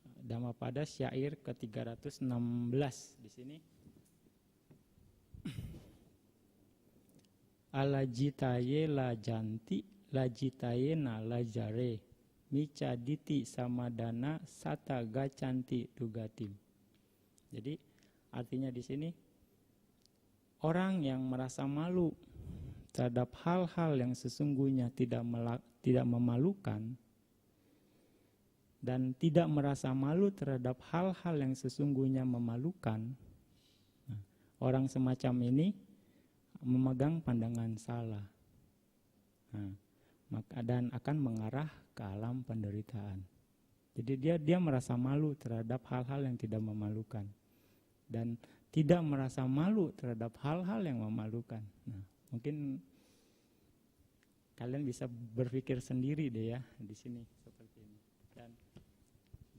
Dhammapada syair ke-316 di sini. Alajitaye la janti, lajitaye na lajare, mica diti samadana sata gacanti dugatim. Jadi artinya di sini orang yang merasa malu terhadap hal-hal yang sesungguhnya tidak memalukan dan tidak merasa malu terhadap hal-hal yang sesungguhnya memalukan, orang semacam ini memegang pandangan salah, dan akan mengarah ke alam penderitaan. Jadi dia merasa malu terhadap hal-hal yang tidak memalukan dan tidak merasa malu terhadap hal-hal yang memalukan. Nah, mungkin kalian bisa berpikir sendiri deh ya di sini seperti ini. Dan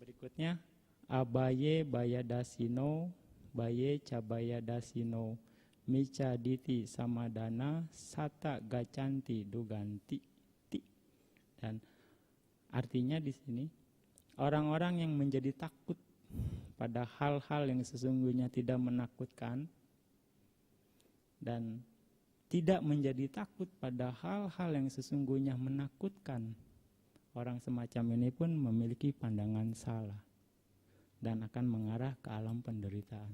berikutnya abaye bayadasino, baye cabayadasino, mica diti samadana sata gacanti duganti. Dan artinya di sini orang-orang yang menjadi takut pada hal-hal yang sesungguhnya tidak menakutkan dan tidak menjadi takut pada hal-hal yang sesungguhnya menakutkan, orang semacam ini pun memiliki pandangan salah dan akan mengarah ke alam penderitaan.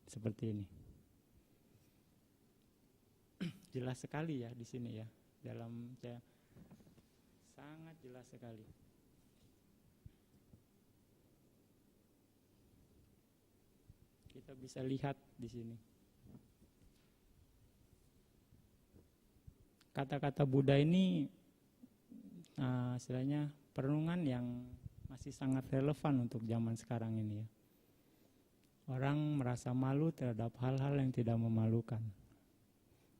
Seperti ini. Jelas sekali ya di sini ya, dalam saya sangat jelas sekali. Kita bisa lihat di sini. Kata-kata Buddha ini istilahnya perenungan yang masih sangat relevan untuk zaman sekarang ini ya. Orang merasa malu terhadap hal-hal yang tidak memalukan.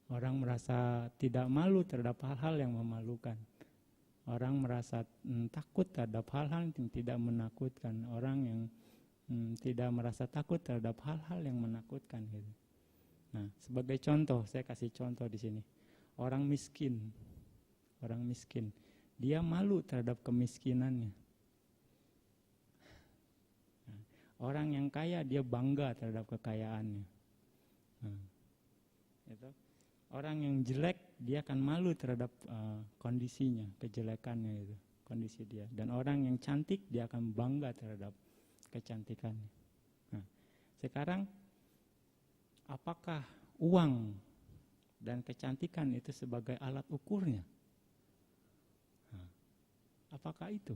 Orang merasa tidak malu terhadap hal-hal yang memalukan. Orang merasa takut terhadap hal-hal yang tidak menakutkan. Orang yang tidak merasa takut terhadap hal-hal yang menakutkan gitu. Nah, sebagai contoh, saya kasih contoh di sini. Orang miskin, dia malu terhadap kemiskinannya. Nah, orang yang kaya dia bangga terhadap kekayaannya. Nah, itu. Orang yang jelek dia akan malu terhadap kondisinya, kejelekannya itu, kondisi dia. Dan orang yang cantik dia akan bangga terhadap kecantikannya. Nah, sekarang apakah uang dan kecantikan itu sebagai alat ukurnya? Nah, apakah itu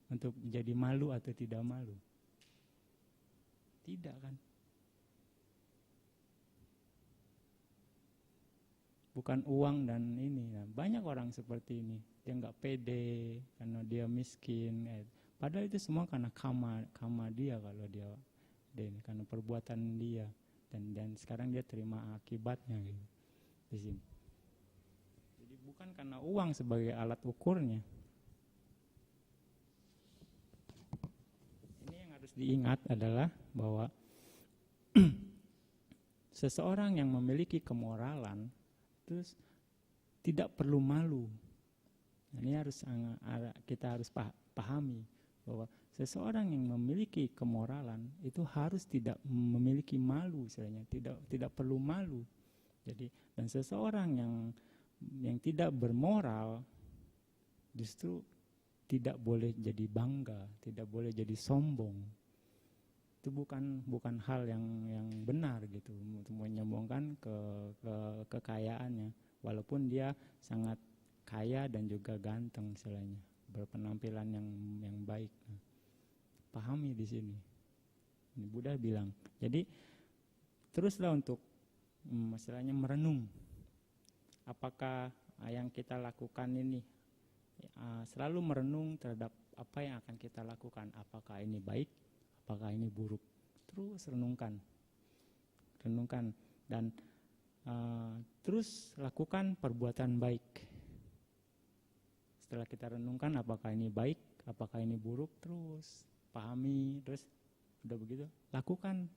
untuk menjadi malu atau tidak malu? Tidak kan? Bukan uang dan ini. Nah, banyak orang seperti ini. Dia nggak pede karena dia miskin. Padahal itu semua karena karma dia kalau dia ini karena perbuatan dia dan sekarang dia terima akibatnya gitu di sini. Jadi bukan karena uang sebagai alat ukurnya. Ini yang harus diingat adalah bahwa seseorang yang memiliki kemoralan terus tidak perlu malu. Ini kita harus pahami bahwa seseorang yang memiliki kemoralan itu harus tidak memiliki malu, istilahnya tidak perlu malu. Jadi dan seseorang yang tidak bermoral justru tidak boleh jadi bangga, tidak boleh jadi sombong. Itu bukan hal yang benar gitu, untuk menyombongkan kekayaannya, walaupun dia sangat kaya dan juga ganteng istilahnya, berpenampilan yang baik. Nah, pahami di sini. Ini Buddha bilang. Jadi teruslah untuk istilahnya merenung. Apakah yang kita lakukan ini selalu merenung terhadap apa yang akan kita lakukan. Apakah ini baik, apakah ini buruk. Terus renungkan dan terus lakukan perbuatan baik. Setelah kita renungkan apakah ini baik, apakah ini buruk, terus pahami, terus udah begitu lakukan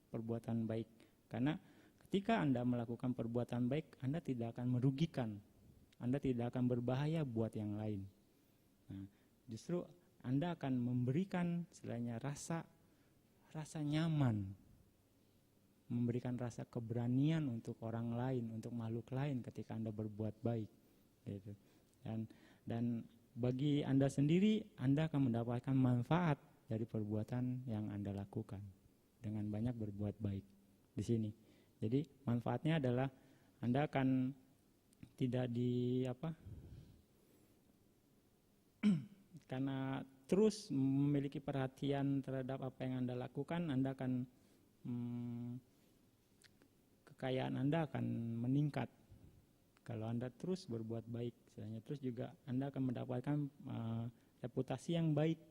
perbuatan baik. Karena ketika Anda melakukan perbuatan baik, Anda tidak akan merugikan, Anda tidak akan berbahaya buat yang lain. Nah, justru Anda akan memberikan istilahnya rasa nyaman, memberikan rasa keberanian untuk orang lain, untuk makhluk lain ketika Anda berbuat baik, gitu. Dan bagi Anda sendiri, Anda akan mendapatkan manfaat dari perbuatan yang Anda lakukan dengan banyak berbuat baik di sini. Jadi manfaatnya adalah Anda akan tidak karena terus memiliki perhatian terhadap apa yang Anda lakukan, Anda akan kekayaan Anda akan meningkat. Kalau Anda terus berbuat baik, istilahnya, terus juga Anda akan mendapatkan reputasi yang baik.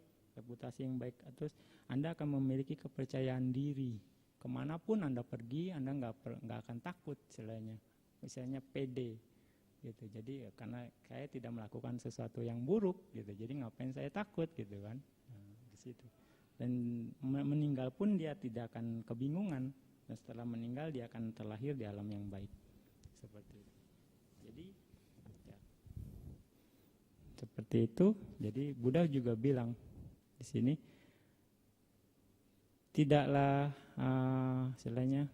Terus Anda akan memiliki kepercayaan diri. Kemanapun Anda pergi, Anda nggak akan takut, istilahnya. Misalnya pede, gitu. Jadi karena saya tidak melakukan sesuatu yang buruk, gitu. Jadi ngapain saya takut, gitu kan? Nah, di situ. Dan meninggal pun dia tidak akan kebingungan. Dan setelah meninggal dia akan terlahir di alam yang baik. Seperti itu. Jadi ya, seperti itu. Jadi Buddha juga bilang di sini tidaklah istilahnya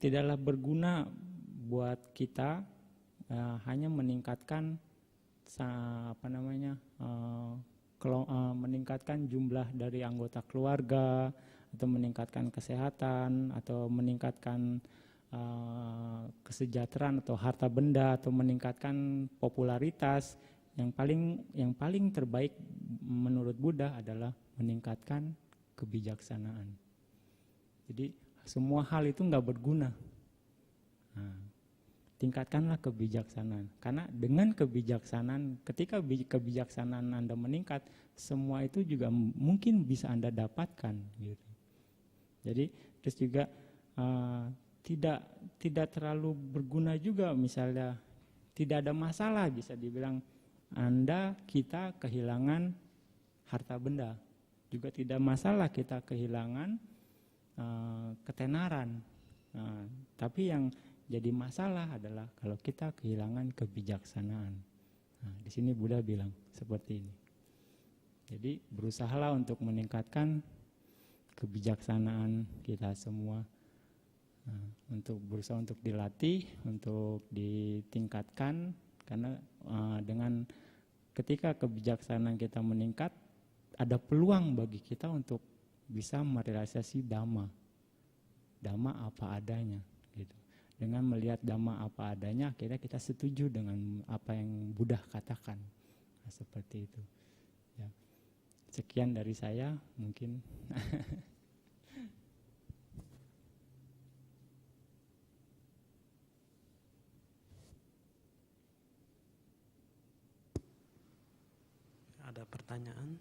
tidaklah berguna buat kita hanya meningkatkan meningkatkan jumlah dari anggota keluarga, atau meningkatkan kesehatan, atau meningkatkan kesejahteraan atau harta benda, atau meningkatkan popularitas. Yang paling terbaik menurut Buddha adalah meningkatkan kebijaksanaan. Jadi semua hal itu nggak berguna. Nah, tingkatkanlah kebijaksanaan. Karena dengan kebijaksanaan, ketika kebijaksanaan Anda meningkat, semua itu juga mungkin bisa Anda dapatkan. Gitu. Jadi terus juga tidak terlalu berguna juga, misalnya tidak ada masalah bisa dibilang kita kehilangan harta benda, juga tidak masalah kita kehilangan ketenaran. Tapi yang jadi masalah adalah kalau kita kehilangan kebijaksanaan. Nah, di sini Buddha bilang seperti ini. Jadi berusahalah untuk meningkatkan kebijaksanaan kita semua. Untuk berusaha untuk dilatih, untuk ditingkatkan, karena dengan ketika kebijaksanaan kita meningkat, ada peluang bagi kita untuk bisa merealisasi Dhamma apa adanya, gitu. Dengan melihat Dhamma apa adanya, akhirnya kita setuju dengan apa yang Buddha katakan. Nah, seperti itu. Ya. Sekian dari saya, mungkin. Ada pertanyaan?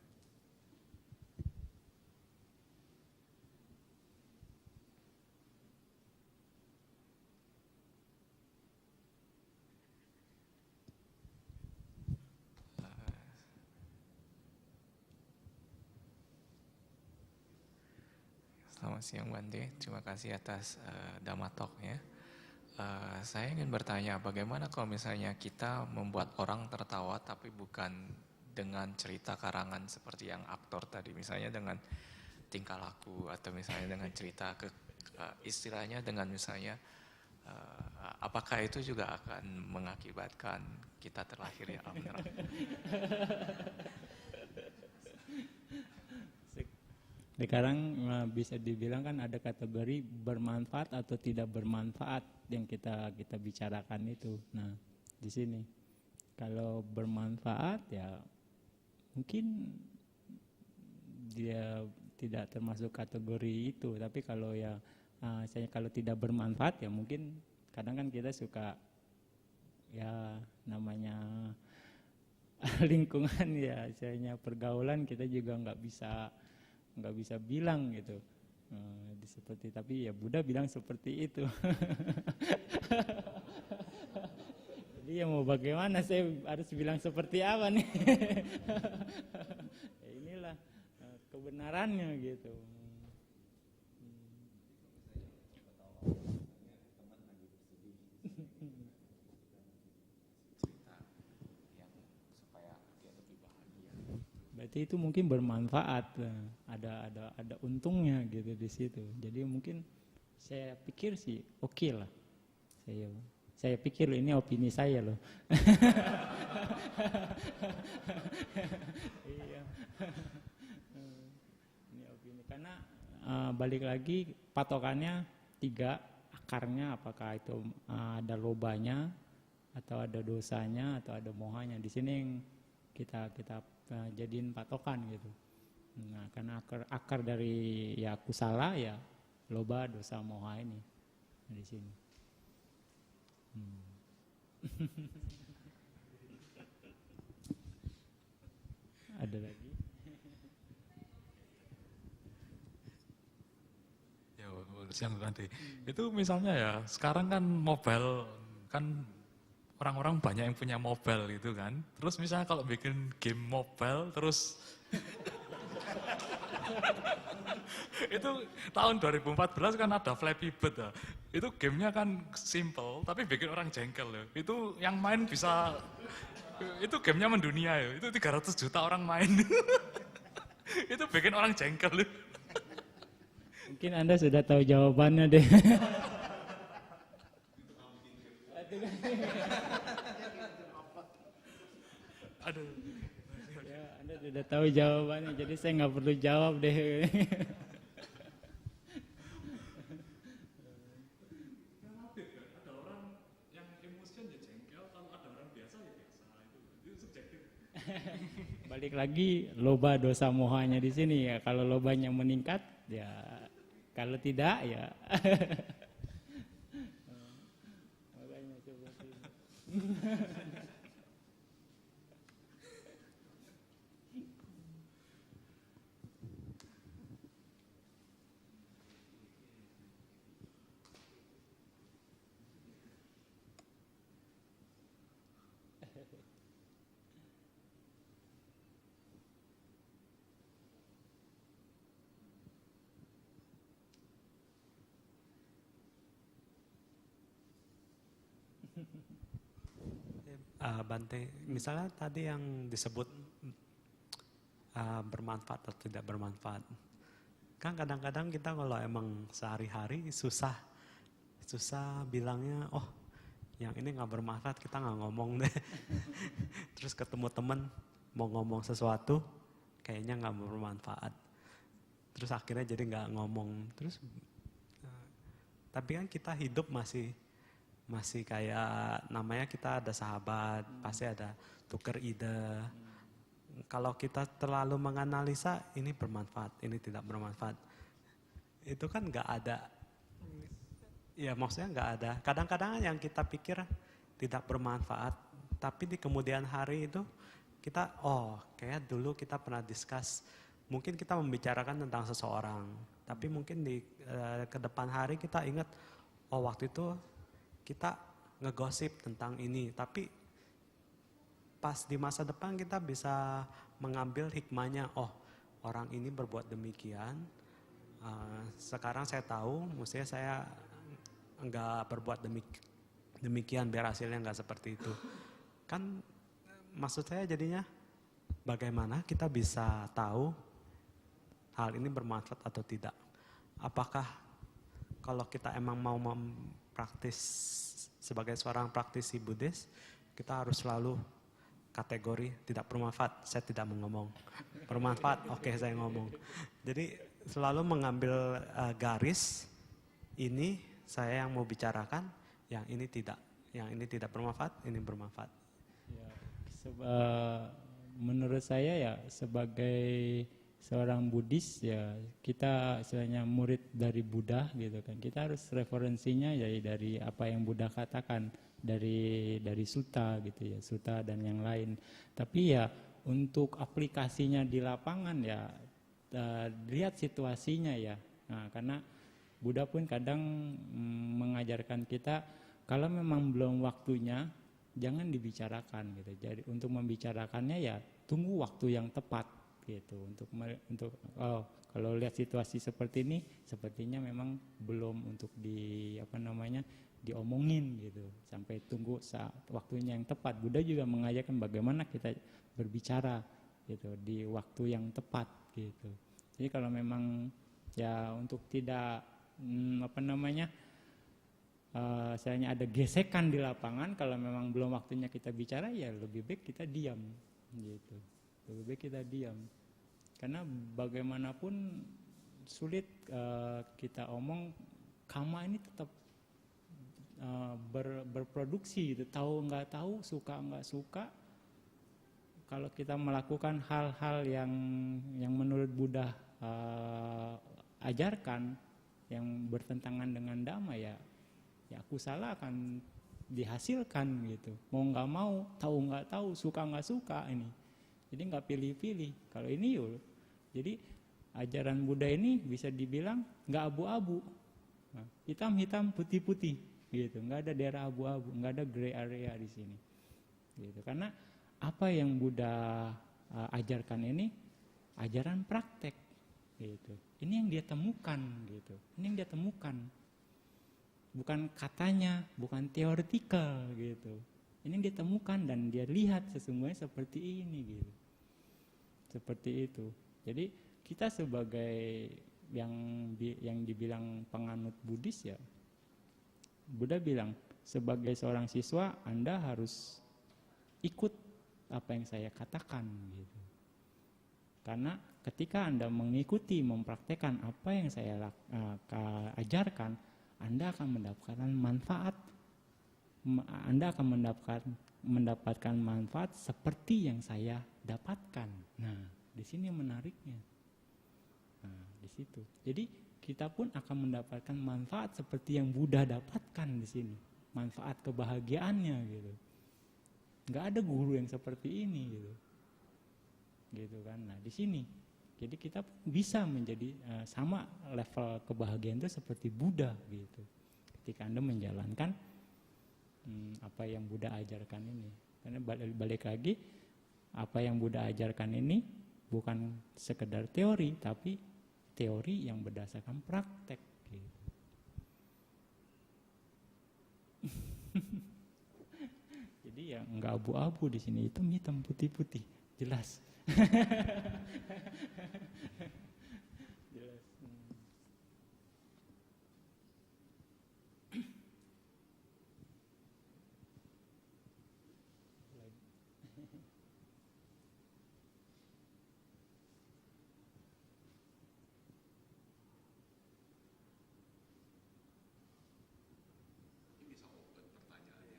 Selamat siang Bante, terima kasih atas Dhamma Talk-nya. Saya ingin bertanya, bagaimana kalau misalnya kita membuat orang tertawa tapi bukan dengan cerita karangan seperti yang aktor tadi, misalnya dengan tingkah laku, atau misalnya dengan cerita istilahnya dengan misalnya apakah itu juga akan mengakibatkan kita terlahir di alam neraka? Sekarang bisa dibilang kan ada kategori bermanfaat atau tidak bermanfaat yang kita bicarakan itu. Nah, di sini kalau bermanfaat ya mungkin dia tidak termasuk kategori itu. Tapi kalau ya saya kalau tidak bermanfaat ya mungkin kadang kan kita suka ya namanya lingkungan ya, misalnya pergaulan kita juga nggak bisa bilang gitu. Seperti tapi ya Buddha bilang seperti itu. Jadi ya mau bagaimana, saya harus bilang seperti apa nih? Ya inilah kebenarannya gitu. Berarti itu mungkin bermanfaat, ada untungnya gitu di situ. Jadi mungkin saya pikir sih oke lah. Saya pikir ini opini saya loh. Iya. Ini opini karena balik lagi patokannya 3, akarnya apakah itu ada lobanya atau ada dosanya atau ada mohanya. Di sini yang kita jadiin patokan gitu. Nah, karena akar dari ya kusala ya loba, dosa, moha ini di sini. Ada lagi? Ya, siang nanti. Itu misalnya ya, sekarang kan mobile kan orang-orang banyak yang punya mobile gitu kan. Terus misalnya kalau bikin game mobile terus itu tahun 2014 kan ada Flappy Bird ya. Itu gamenya kan simple tapi bikin orang jengkel ya. Itu yang main bisa, itu gamenya mendunia ya. Itu 300 juta orang main. Itu bikin orang jengkel ya. Mungkin Anda sudah tahu jawabannya deh. Aduh. Ya, Anda sudah tahu jawabannya, jadi saya nggak perlu jawab deh. Ada orang yang emosian ya jengkel, kalau ada orang biasa ya biasa. Itu subjektif. Balik lagi loba, dosa, mohanya di sini ya. Kalau lobanya meningkat ya, kalau tidak ya. Makanya seperti itu. Bante, misalnya tadi yang disebut bermanfaat atau tidak bermanfaat. Kan kadang-kadang kita kalau emang sehari-hari susah bilangnya, oh yang ini nggak bermanfaat, kita nggak ngomong deh. Terus ketemu temen mau ngomong sesuatu kayaknya nggak bermanfaat. Terus akhirnya jadi nggak ngomong. Terus tapi kan kita hidup masih kayak namanya kita ada sahabat, pasti ada tuker ide. Kalau kita terlalu menganalisa ini bermanfaat, ini tidak bermanfaat, itu kan nggak ada. Ya maksudnya nggak ada. Kadang-kadang yang kita pikir tidak bermanfaat, tapi di kemudian hari itu kita, kayak dulu kita pernah discuss, mungkin kita membicarakan tentang seseorang, tapi mungkin di ke depan hari kita ingat, waktu itu kita ngegosip tentang ini, tapi pas di masa depan kita bisa mengambil hikmahnya, orang ini berbuat demikian, sekarang saya tahu, mestinya saya enggak berbuat demikian biar hasilnya enggak seperti itu. Kan maksud saya jadinya bagaimana kita bisa tahu hal ini bermanfaat atau tidak. Apakah kalau kita emang mau praktis sebagai seorang praktisi Buddhis, kita harus selalu kategori tidak bermanfaat, saya tidak mau ngomong. Bermanfaat, oke, saya ngomong. Jadi selalu mengambil garis, ini saya yang mau bicarakan, yang ini tidak bermanfaat, ini bermanfaat. Ya, menurut saya ya sebagai seorang Buddhis ya kita istilahnya murid dari Buddha gitu kan, kita harus referensinya ya dari apa yang Buddha katakan, dari Suta gitu ya, Suta dan yang lain. Tapi ya untuk aplikasinya di lapangan ya lihat situasinya ya. Nah, karena Buddha pun kadang mengajarkan kita kalau memang belum waktunya jangan dibicarakan gitu. Jadi untuk membicarakannya ya tunggu waktu yang tepat gitu. Untuk kalau lihat situasi seperti ini sepertinya memang belum untuk diomongin gitu. Sampai tunggu saat waktunya yang tepat. Buddha juga mengajarkan bagaimana kita berbicara gitu di waktu yang tepat gitu. Jadi kalau memang ya untuk tidak misalnya ada gesekan di lapangan, kalau memang belum waktunya kita bicara ya lebih baik kita diam gitu. Lebih baik kita diam. Karena bagaimanapun sulit kita omong, karma ini tetap berproduksi gitu. Tahu nggak tahu, suka nggak suka. Kalau kita melakukan hal-hal yang menurut Buddha ajarkan, yang bertentangan dengan Dhamma ya aku salah akan dihasilkan gitu. Mau nggak mau, tahu nggak tahu, suka nggak suka ini. Jadi nggak pilih-pilih. Kalau ini yuk, jadi ajaran Buddha ini bisa dibilang nggak abu-abu, hitam-hitam, putih-putih, gitu. Nggak ada daerah abu-abu, nggak ada gray area di sini, gitu. Karena apa yang Buddha ajarkan ini ajaran praktek, gitu. Ini yang dia temukan, gitu. Ini yang dia temukan, bukan katanya, bukan teoretikal, gitu. Ini dia temukan dan dia lihat sesungguhnya seperti ini gitu. Seperti itu. Jadi kita sebagai yang dibilang penganut Buddhis ya, Buddha bilang sebagai seorang siswa Anda harus ikut apa yang saya katakan gitu. Karena ketika Anda mengikuti, mempraktekkan apa yang saya ajarkan, Anda akan mendapatkan manfaat. Anda akan mendapatkan manfaat seperti yang saya dapatkan. Nah, di sini menariknya. Nah, di situ. Jadi kita pun akan mendapatkan manfaat seperti yang Buddha dapatkan di sini. Manfaat kebahagiaannya gitu. Nggak ada guru yang seperti ini gitu. Gitu kan. Nah, di sini. Jadi kita bisa menjadi sama level kebahagiaan itu seperti Buddha gitu. Ketika Anda menjalankan apa yang Buddha ajarkan ini. Karena balik lagi, apa yang Buddha ajarkan ini bukan sekedar teori, tapi teori yang berdasarkan praktek gitu. Jadi ya enggak abu-abu di sini, hitam putih-putih, jelas. Jelas.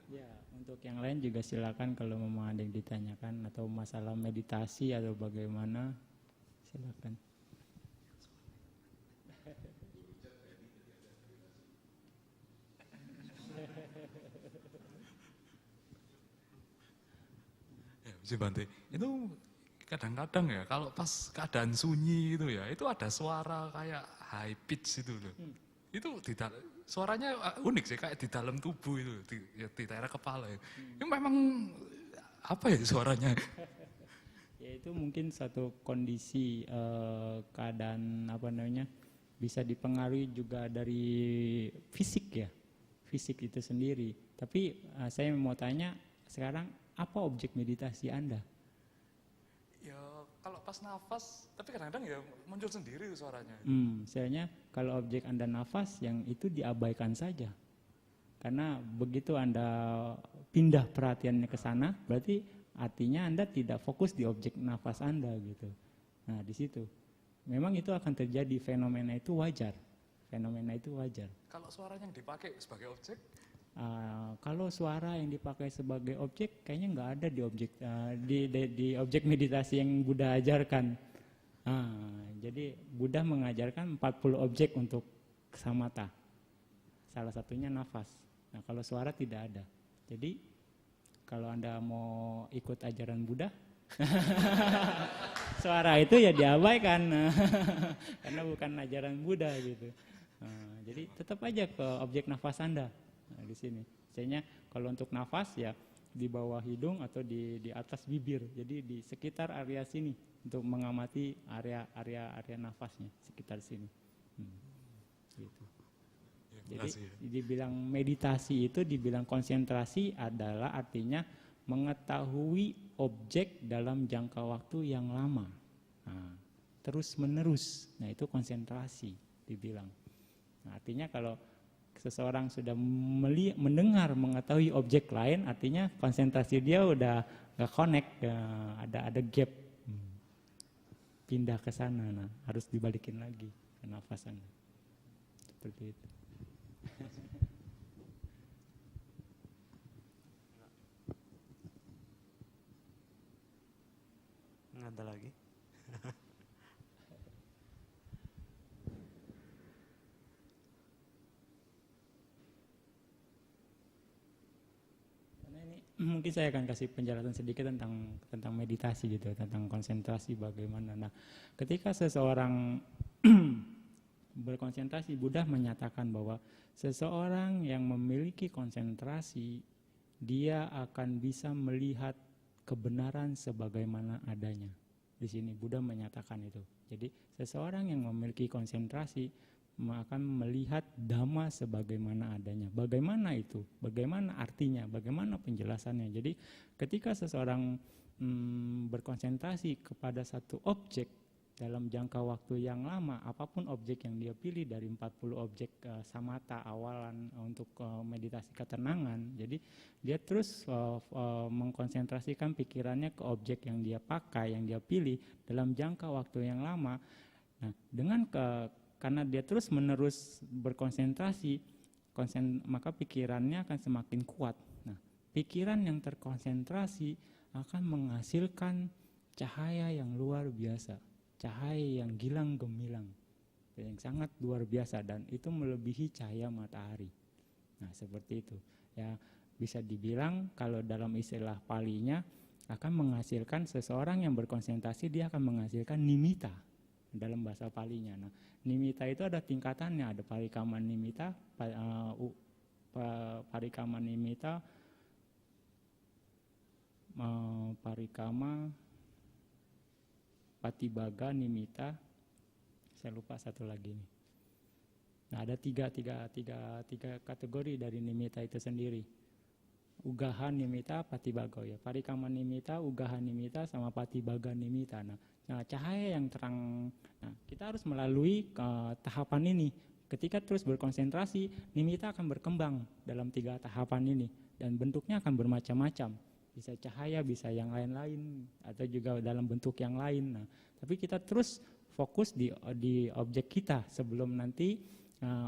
Ya, untuk yang lain juga silakan kalau memang ada yang ditanyakan atau masalah meditasi atau bagaimana, silakan. Ya, Bisa Bante, itu kadang-kadang ya kalau pas keadaan sunyi itu ya, itu ada suara kayak high pitch itu loh. Itu suaranya unik sih, kayak di dalam tubuh itu, di daerah kepala ya. Itu memang apa ya suaranya? Ya itu mungkin satu kondisi keadaan bisa dipengaruhi juga dari fisik ya, fisik itu sendiri. Tapi saya mau tanya sekarang, apa objek meditasi Anda? Ya kalau pas nafas, tapi kadang-kadang ya muncul sendiri suaranya. Misalnya kalau objek Anda nafas, yang itu diabaikan saja. Karena begitu Anda pindah perhatiannya ke sana, berarti artinya Anda tidak fokus di objek nafas Anda gitu. Nah di situ, memang itu akan terjadi, fenomena itu wajar. Fenomena itu wajar. Kalau suaranya yang dipakai sebagai objek? Kalau suara yang dipakai sebagai objek, kayaknya nggak ada di objek di objek meditasi yang Buddha ajarkan. Jadi Buddha mengajarkan 40 objek untuk samatha. Salah satunya nafas. Nah kalau suara tidak ada. Jadi kalau Anda mau ikut ajaran Buddha, suara itu ya diabaikan karena bukan ajaran Buddha gitu. Jadi tetap aja ke objek nafas Anda di sini. Misalnya kalau untuk nafas ya di bawah hidung atau di atas bibir. Jadi di sekitar area sini untuk mengamati area nafasnya sekitar sini. Gitu. Jadi dibilang meditasi itu, dibilang konsentrasi adalah artinya mengetahui objek dalam jangka waktu yang lama. Terus menerus. Nah, itu konsentrasi dibilang. Nah, artinya kalau seseorang sudah mendengar, mengetahui objek lain, artinya konsentrasi dia udah nggak connect, ada gap, pindah ke sana. Nah, harus dibalikin lagi ke nafasan. Seperti itu. Nggak ada lagi. Mungkin saya akan kasih penjelasan sedikit tentang meditasi gitu, tentang konsentrasi bagaimana. Nah, ketika seseorang berkonsentrasi, Buddha menyatakan bahwa seseorang yang memiliki konsentrasi, dia akan bisa melihat kebenaran sebagaimana adanya. Di sini Buddha menyatakan itu. Jadi seseorang yang memiliki konsentrasi akan melihat Dhamma sebagaimana adanya. Bagaimana itu? Bagaimana artinya? Bagaimana penjelasannya? Jadi ketika seseorang berkonsentrasi kepada satu objek dalam jangka waktu yang lama, apapun objek yang dia pilih dari 40 objek samatha awalan untuk meditasi ketenangan, jadi dia terus mengkonsentrasikan pikirannya ke objek yang dia pakai, yang dia pilih dalam jangka waktu yang lama. Nah, karena dia terus menerus berkonsentrasi, maka pikirannya akan semakin kuat. Nah, pikiran yang terkonsentrasi akan menghasilkan cahaya yang luar biasa, cahaya yang gilang gemilang, yang sangat luar biasa, dan itu melebihi cahaya matahari. Nah, seperti itu. Ya, bisa dibilang kalau dalam istilah Palinya akan menghasilkan seseorang yang berkonsentrasi, dia akan menghasilkan nimitta dalam bahasa Palinya. Nah, nimitta itu ada tingkatannya, ada parikama nimitta, parikama nimitta, parikama, patibaga nimitta, saya lupa satu lagi nih. Nah, ada tiga kategori dari nimitta itu sendiri. Ugaha nimitta, patibaga ya. Parikama nimitta, ugaha nimitta, sama patibaga nimitta. Nah, cahaya yang terang. Nah, kita harus melalui tahapan ini. Ketika terus berkonsentrasi, nimitta akan berkembang dalam 3 tahapan ini, dan bentuknya akan bermacam-macam. Bisa cahaya, bisa yang lain-lain, atau juga dalam bentuk yang lain. Nah, tapi kita terus fokus di objek kita sebelum nanti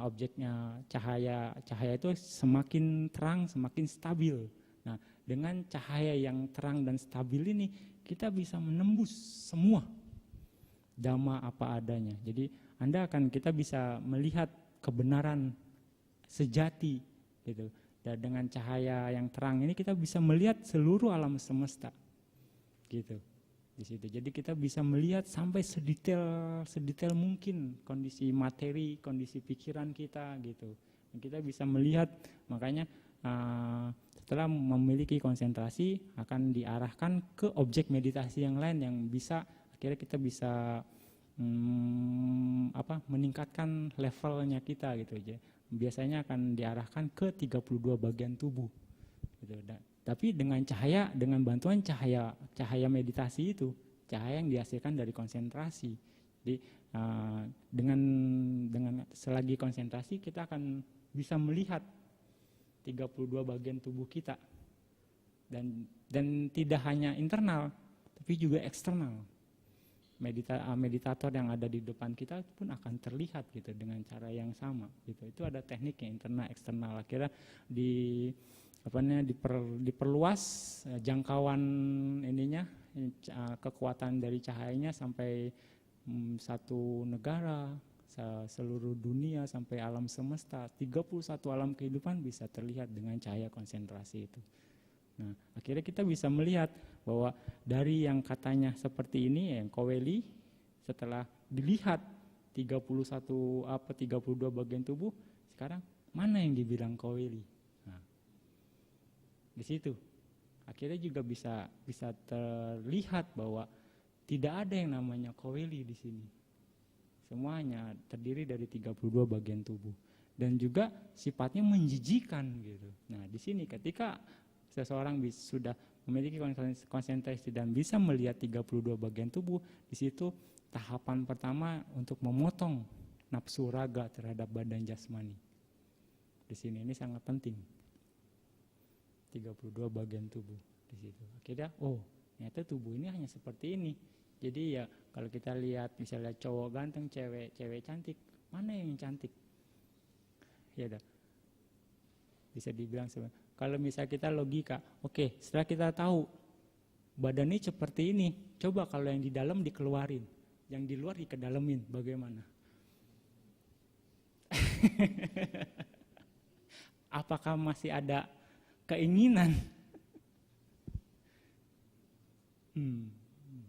objeknya cahaya itu semakin terang, semakin stabil. Nah, dengan cahaya yang terang dan stabil ini, kita bisa menembus semua Dhamma apa adanya. Jadi kita bisa melihat kebenaran sejati gitu. Dan dengan cahaya yang terang ini kita bisa melihat seluruh alam semesta gitu di situ. Jadi kita bisa melihat sampai sedetail mungkin kondisi materi, kondisi pikiran kita gitu. Dan kita bisa melihat, makanya setelah memiliki konsentrasi akan diarahkan ke objek meditasi yang lain yang bisa akhirnya kita bisa meningkatkan levelnya kita gitu aja. Biasanya akan diarahkan ke 32 bagian tubuh gitu. Tapi dengan bantuan cahaya meditasi itu, cahaya yang dihasilkan dari konsentrasi. Jadi dengan selagi konsentrasi kita akan bisa melihat 32 bagian tubuh kita, dan tidak hanya internal tapi juga eksternal. Meditator yang ada di depan kita pun akan terlihat gitu dengan cara yang sama gitu. Itu ada tekniknya, internal eksternal. Akhirnya diperluas jangkauan ininya, kekuatan dari cahayanya sampai 1 negara, seluruh dunia sampai alam semesta, 31 alam kehidupan bisa terlihat dengan cahaya konsentrasi itu. Nah, akhirnya kita bisa melihat bahwa dari yang katanya seperti ini, yang Koweli, setelah dilihat 32 bagian tubuh, sekarang mana yang dibilang Koweli? Nah, di situ akhirnya juga bisa terlihat bahwa tidak ada yang namanya Koweli di sini. Semuanya terdiri dari 32 bagian tubuh dan juga sifatnya menjijikan gitu. Nah, di sini ketika seseorang sudah memiliki konsentrasi dan bisa melihat 32 bagian tubuh, di situ tahapan pertama untuk memotong nafsu raga terhadap badan jasmani. Di sini ini sangat penting. 32 bagian tubuh di situ. Akhirnya, ternyata tubuh ini hanya seperti ini. Jadi ya kalau kita lihat misalnya cowok ganteng, cewek cantik, mana yang cantik? Ya dah. Bisa dibilang sebenarnya. Kalau misalnya kita logika, oke, setelah kita tahu badan ini seperti ini, coba kalau yang di dalam dikeluarin, yang di luar dikedalemin, bagaimana? Apakah masih ada keinginan?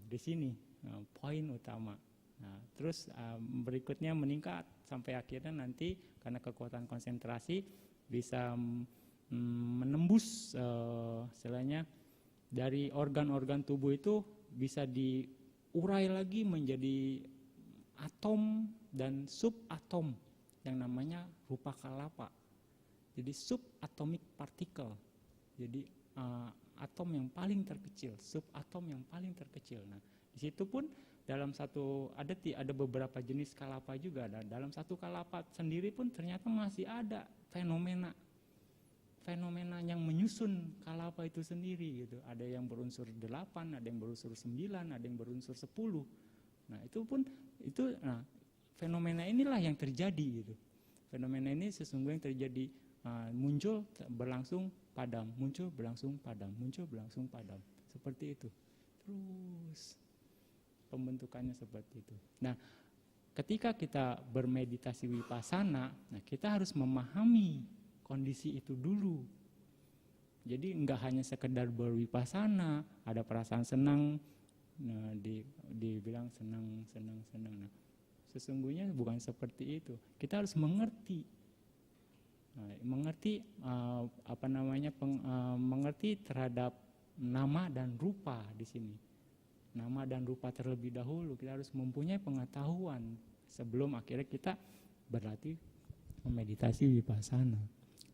Di sini poin utama. Nah, terus berikutnya meningkat sampai akhirnya nanti karena kekuatan konsentrasi bisa menembus istilahnya dari organ-organ tubuh itu bisa diurai lagi menjadi atom dan subatom yang namanya rupa kalapa. Jadi subatomic particle. Jadi atom yang paling terkecil, subatom yang paling terkecil. Nah, di situ pun dalam satu ada beberapa jenis kalapa juga. Dan dalam satu kalapa sendiri pun ternyata masih ada fenomena yang menyusun kalapa itu sendiri gitu. Ada yang berunsur 8, ada yang berunsur 9, ada yang berunsur 10. Nah, fenomena inilah yang terjadi gitu. Fenomena ini sesungguhnya terjadi muncul berlangsung padam, muncul berlangsung padam, muncul berlangsung padam. Seperti itu. Terus pembentukannya seperti itu. Nah, ketika kita bermeditasi vipassana, kita harus memahami kondisi itu dulu. Jadi enggak hanya sekedar bervipassana, ada perasaan senang, dibilang senang. Nah, sesungguhnya bukan seperti itu. Kita harus mengerti mengerti terhadap nama dan rupa di sini. Nama dan rupa terlebih dahulu, kita harus mempunyai pengetahuan sebelum akhirnya kita berlatih meditasi vipassana.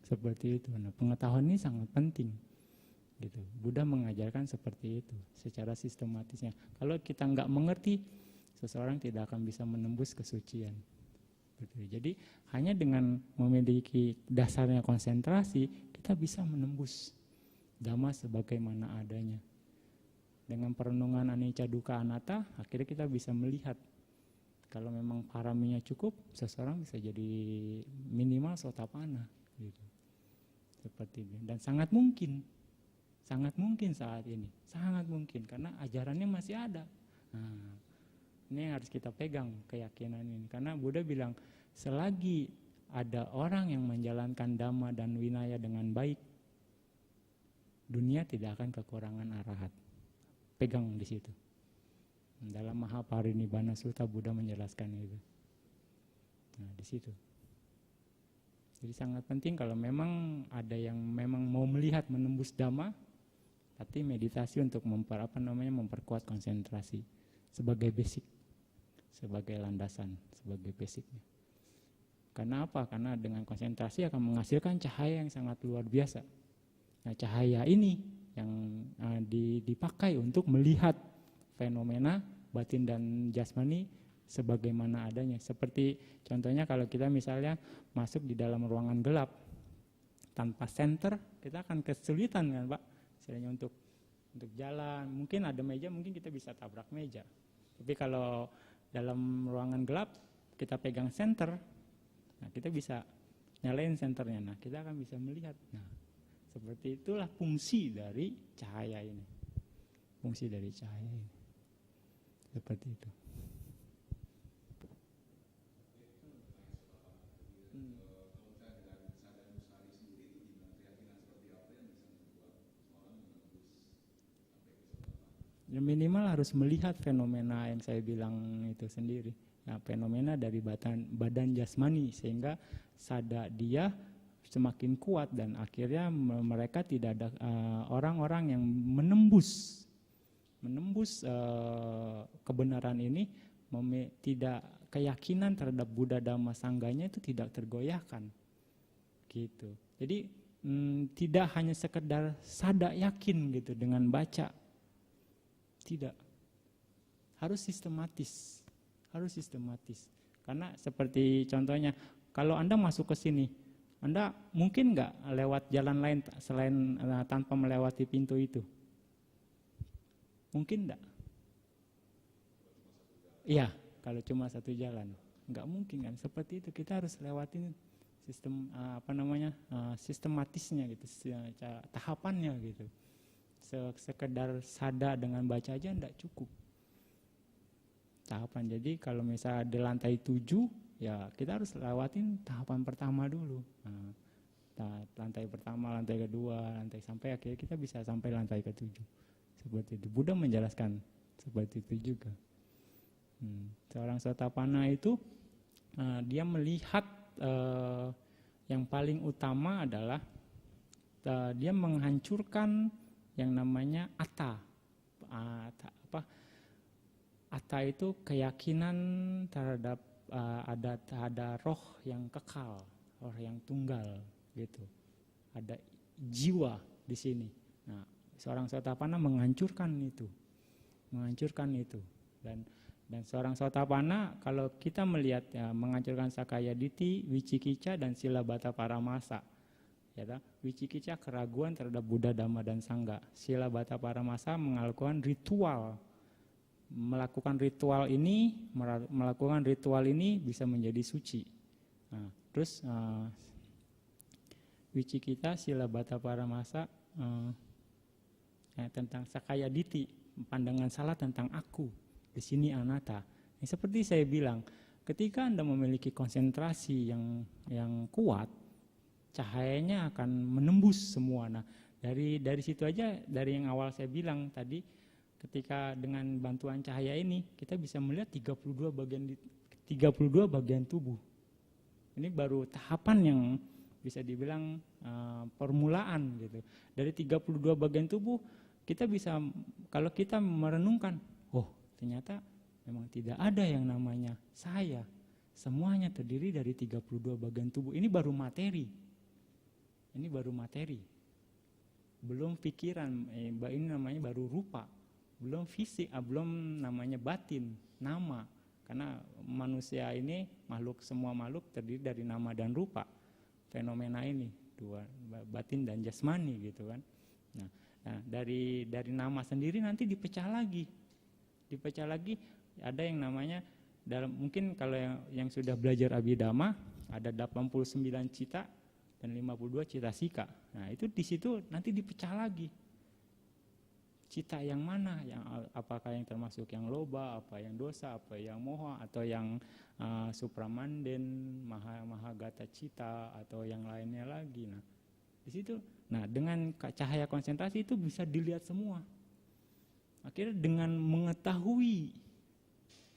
Seperti itu. Nah, pengetahuan ini sangat penting. Gitu. Buddha mengajarkan seperti itu secara sistematisnya. Kalau kita nggak mengerti, seseorang tidak akan bisa menembus kesucian. Betul. Jadi hanya dengan memiliki dasarnya konsentrasi, kita bisa menembus Dhamma sebagaimana adanya. Dengan perenungan anicca dukkha anatta, akhirnya kita bisa melihat kalau memang paraminya cukup, seseorang bisa jadi minimal sotapanna. Gitu. Seperti ini. Dan sangat mungkin saat ini, sangat mungkin karena ajarannya masih ada. Nah, ini yang harus kita pegang keyakinan ini. Karena Buddha bilang, selagi ada orang yang menjalankan Dhamma dan Vinaya dengan baik, dunia tidak akan kekurangan arahat. Pegang di situ. Dalam Mahaparinibbana Sutta Buddha menjelaskan itu. Nah, di situ. Jadi sangat penting kalau memang ada yang memang mau melihat menembus Dhamma, tapi meditasi untuk memperkuat konsentrasi sebagai basic. Sebagai landasan, sebagai basicnya. Karena apa? Karena dengan konsentrasi akan menghasilkan cahaya yang sangat luar biasa. Nah, cahaya ini yang dipakai untuk melihat fenomena batin dan jasmani sebagaimana adanya. Seperti contohnya kalau kita misalnya masuk di dalam ruangan gelap tanpa senter, kita akan kesulitan kan Pak? Misalnya untuk jalan, mungkin ada meja, mungkin kita bisa tabrak meja. Tapi kalau dalam ruangan gelap kita pegang senter, nah kita bisa nyalain senternya, nah kita akan bisa melihat. Nah, seperti itulah fungsi dari cahaya ini. Fungsi dari cahaya ini. Seperti itu. minimal harus melihat fenomena yang saya bilang itu sendiri. Nah, fenomena dari badan jasmani, sehingga sada dia semakin kuat dan akhirnya mereka tidak ada orang-orang yang menembus kebenaran ini, tidak keyakinan terhadap Buddha Dhamma Sangganya itu tidak tergoyahkan gitu. Jadi tidak hanya sekedar sada yakin gitu dengan baca, tidak, harus sistematis. Karena seperti contohnya, kalau Anda masuk ke sini, Anda mungkin nggak lewat jalan lain selain tanpa melewati pintu itu? Mungkin nggak? Iya, kalau cuma satu jalan, nggak mungkin kan? Seperti itu, kita harus lewatin sistem sistematisnya gitu, tahapannya gitu. Sekedar sada dengan baca aja nggak cukup. Tahapan. Jadi kalau misalnya di lantai 7, ya kita harus lewatin tahapan pertama dulu. Lantai pertama, lantai kedua, lantai sampai akhirnya kita bisa sampai lantai ke-7. Seperti itu. Buddha menjelaskan seperti itu juga. Seorang Sotapanna itu dia melihat yang paling utama adalah dia menghancurkan yang namanya atta. Atta itu keyakinan terhadap ada roh yang kekal, roh yang tunggal gitu. Ada jiwa di sini. Nah, seorang Sotapanna menghancurkan itu. Dan seorang Sotapanna kalau kita melihat ya, menghancurkan Sakaya Ditti, Wicikicca dan Silabbata Paramasa. Ya, Wicikicca keraguan terhadap Buddha, Dhamma dan Sangha. Silabbata Paramasa melakukan ritual ini bisa menjadi suci. Nah, terus Wicikicca, Silabbata Paramasa tentang Sakaya Ditti, pandangan salah tentang aku. Di sini anatta. Seperti saya bilang, ketika Anda memiliki konsentrasi yang kuat, cahayanya akan menembus semua. Nah, dari situ aja, dari yang awal saya bilang tadi, ketika dengan bantuan cahaya ini kita bisa melihat 32 bagian tubuh. Ini baru tahapan yang bisa dibilang permulaan gitu. Dari 32 bagian tubuh kita bisa, kalau kita merenungkan, oh ternyata memang tidak ada yang namanya saya. Semuanya terdiri dari 32 bagian tubuh. Ini baru materi. Belum pikiran, ini namanya baru rupa. Belum fisik, belum namanya batin, nama. Karena manusia ini semua makhluk terdiri dari nama dan rupa. Fenomena ini, dua, batin dan jasmani gitu kan. Nah dari nama sendiri nanti dipecah lagi ada yang namanya mungkin kalau yang sudah belajar Abhidhamma ada 89 cita dan 52 citasika. Nah, itu di situ nanti dipecah lagi. Cita yang mana, apakah yang termasuk yang loba, apa yang dosa, apa yang moha, atau yang supramanden, mahagata cita, atau yang lainnya lagi. Nah, di situ, dengan cahaya konsentrasi itu bisa dilihat semua. Akhirnya dengan mengetahui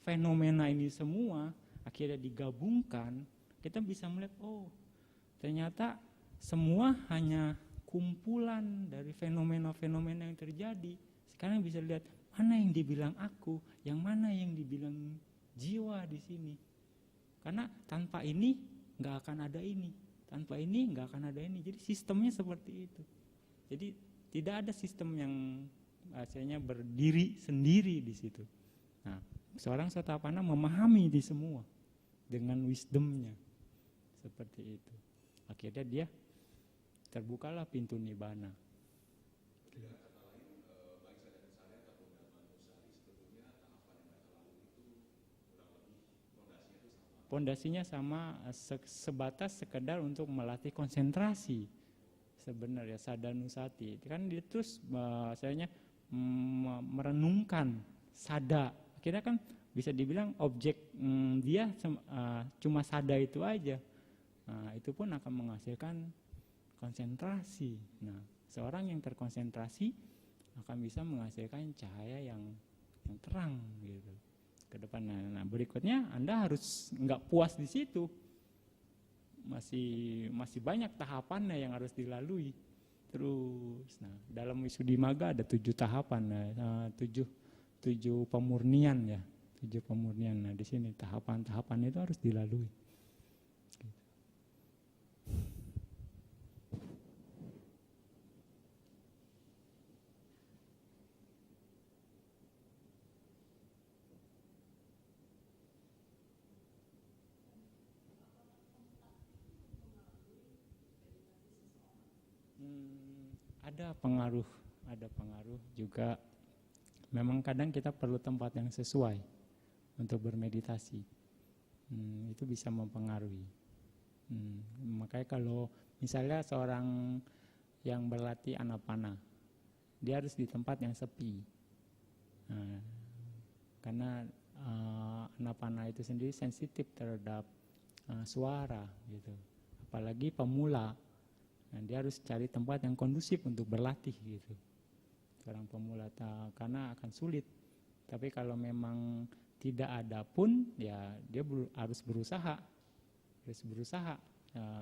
fenomena ini semua, akhirnya digabungkan, kita bisa melihat, oh ternyata semua hanya kumpulan dari fenomena-fenomena yang terjadi. Sekarang bisa lihat mana yang dibilang aku, yang mana yang dibilang jiwa di sini. Karena tanpa ini nggak akan ada ini, tanpa ini nggak akan ada ini. Jadi sistemnya seperti itu. Jadi tidak ada sistem yang asalnya berdiri sendiri di situ. Nah, seorang Sotapanna memahami di semua dengan wisdomnya seperti itu. Akhirnya dia terbukalah pintu nibbana. Pondasinya sama, sebatas sekedar untuk melatih konsentrasi sebenarnya sadhanusati. Kan dia terus misalnya merenungkan sada. Akhirnya kan bisa dibilang objek dia cuma sada itu aja. Nah, itu pun akan menghasilkan konsentrasi. Nah, seorang yang terkonsentrasi akan bisa menghasilkan cahaya yang yang terang gitu ke depan. Nah, berikutnya Anda harus nggak puas di situ, masih banyak tahapannya yang harus dilalui terus. Nah, dalam Wisuddhimagga ada 7 tahapan, tujuh pemurnian ya, 7 pemurnian. Nah, di sini tahapan-tahapan itu harus dilalui. Ada pengaruh juga. Memang kadang kita perlu tempat yang sesuai untuk bermeditasi. Itu bisa mempengaruhi. Makanya kalau misalnya seorang yang berlatih anapana, dia harus di tempat yang sepi. Karena anapana itu sendiri sensitif terhadap suara gitu. Apalagi pemula. Nah, dia harus cari tempat yang kondusif untuk berlatih gitu. Seorang pemula karena akan sulit. Tapi kalau memang tidak ada pun, ya dia harus berusaha.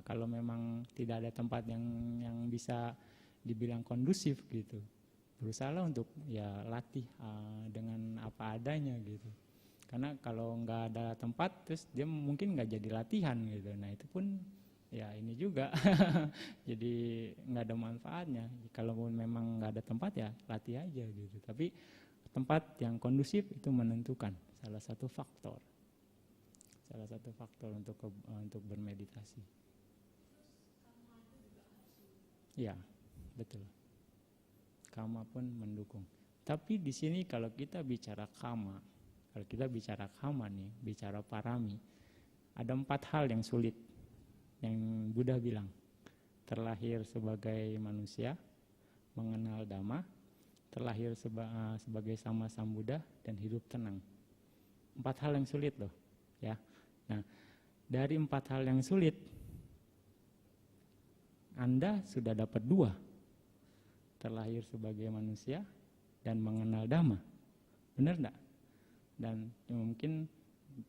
Kalau memang tidak ada tempat yang bisa dibilang kondusif gitu, berusahalah untuk ya latih dengan apa adanya gitu. Karena kalau nggak ada tempat, terus dia mungkin nggak jadi latihan gitu. Nah itu pun ya ini juga jadi nggak ada manfaatnya. Kalau memang nggak ada tempat ya latih aja gitu. Tapi tempat yang kondusif itu menentukan salah satu faktor untuk bermeditasi. Ya betul. Kama pun mendukung. Tapi di sini kalau kita bicara kama nih, bicara parami, ada 4 hal yang sulit. Yang Buddha bilang, terlahir sebagai manusia, mengenal Dhamma, terlahir sebagai sama Sambuddha, dan hidup tenang. 4 hal yang sulit loh, ya. Nah, dari 4 hal yang sulit, Anda sudah dapat 2, terlahir sebagai manusia dan mengenal Dhamma, benar enggak? Dan mungkin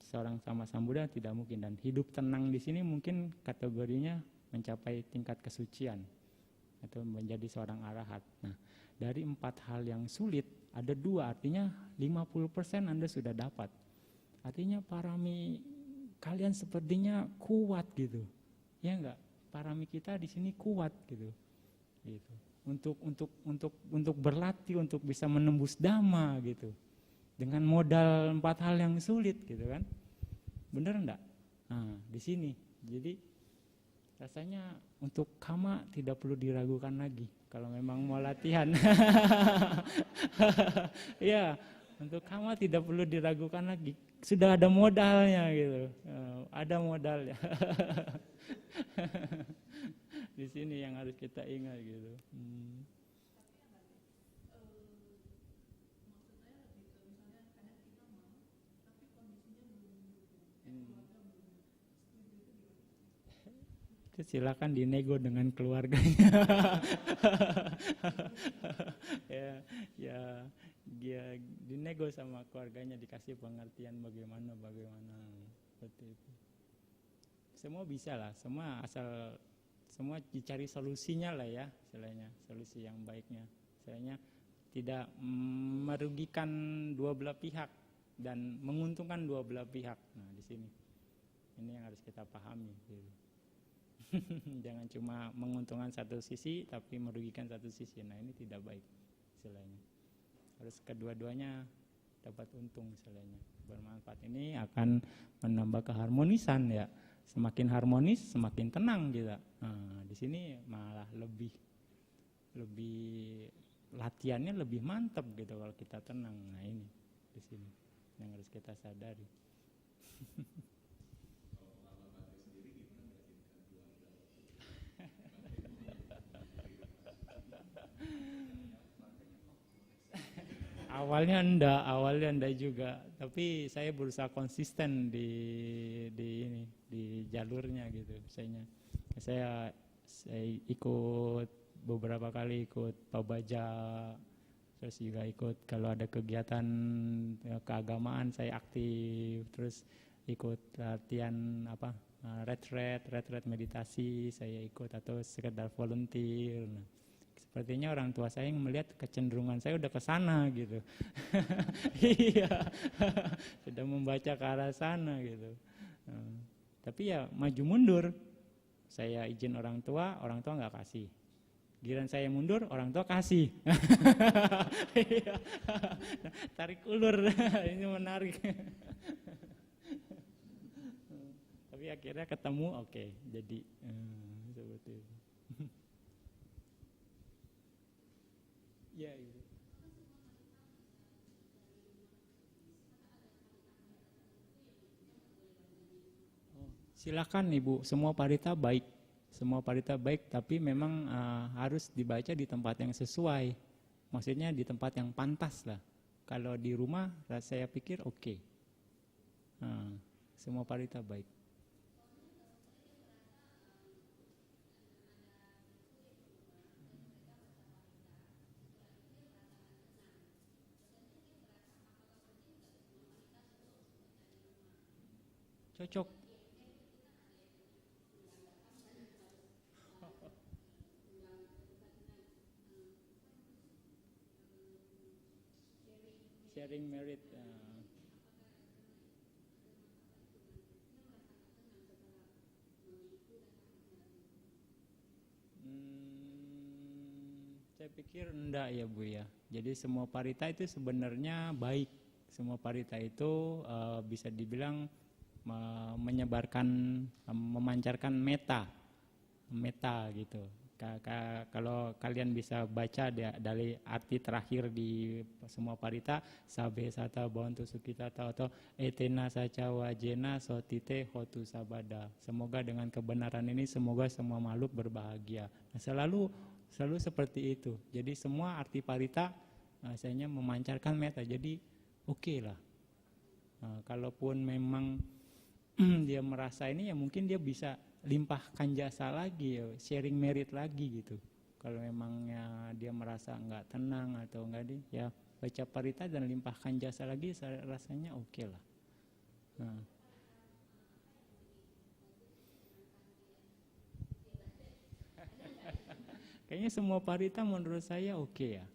seorang sama Sambuddha tidak mungkin, dan hidup tenang di sini mungkin kategorinya mencapai tingkat kesucian atau menjadi seorang arahat. Nah, dari 4 hal yang sulit ada 2, artinya 50% Anda sudah dapat. Artinya parami kalian sepertinya kuat gitu. Ya enggak? Parami kita di sini kuat gitu. Gitu. Untuk berlatih untuk bisa menembus Dhamma gitu. Dengan modal 4 hal yang sulit gitu kan. Bener enggak? Nah, di sini. Jadi rasanya untuk kama tidak perlu diragukan lagi kalau memang mau latihan. Ya, untuk kama tidak perlu diragukan lagi. Sudah ada modalnya gitu. Ada modalnya. Di sini yang harus kita ingat gitu. Silakan dinego dengan keluarganya. ya dinego sama keluarganya, dikasih pengertian bagaimana seperti itu. Semua bisa lah, semua dicari solusinya lah ya, istilahnya solusi yang baiknya, istilahnya tidak merugikan dua belah pihak dan menguntungkan dua belah pihak. Nah di sini ini yang harus kita pahami. Gitu. Jangan cuma menguntungkan satu sisi tapi merugikan satu sisi. Nah ini tidak baik istilahnya. Harus kedua-duanya dapat untung istilahnya. Bermanfaat. Ini akan menambah keharmonisan ya. Semakin harmonis semakin tenang kita. Nah, di sini malah lebih latihannya lebih mantap gitu kalau kita tenang. Nah ini di sini yang harus kita sadari. Awalnya enggak juga, tapi saya berusaha konsisten di jalurnya gitu. Saya ikut beberapa kali ikut Pabaja Terus juga ikut kalau ada kegiatan keagamaan saya aktif, terus ikut latihan retreat meditasi saya ikut atau sekedar volunteer. Nah, sepertinya orang tua saya yang melihat kecenderungan saya udah ke sana gitu. Iya, sudah membaca ke arah sana gitu. Tapi ya maju mundur. Saya izin orang tua nggak kasih. Giliran saya mundur, orang tua kasih. Tarik ulur, ini menarik. Tapi akhirnya ketemu, oke, jadi seperti itu. Ya, Ibu. Silakan Ibu, semua parita baik. Semua parita baik, tapi memang harus dibaca di tempat yang sesuai. Maksudnya di tempat yang pantas lah. Kalau di rumah, saya pikir oke. Semua parita baik. Cocok. Sharing merit. Saya pikir enggak ya Bu ya. Jadi semua parita itu sebenarnya baik. Semua parita itu bisa dibilang menyebarkan, memancarkan meta gitu. Kalau kalian bisa baca dari arti terakhir di semua parita, sabe sata bontu sukitata atau etena saca wajena sotite hotu sabada. Semoga dengan kebenaran ini semoga semua makhluk berbahagia. Nah, selalu seperti itu. Jadi semua arti parita rasanya memancarkan meta. Jadi oke lah. Nah, kalaupun memang dia merasa ini ya mungkin dia bisa limpahkan jasa lagi ya, sharing merit lagi gitu. Kalau memangnya dia merasa nggak tenang atau nggak ya baca parita dan limpahkan jasa lagi, rasanya oke lah. Nah. Kayaknya semua parita menurut saya oke ya,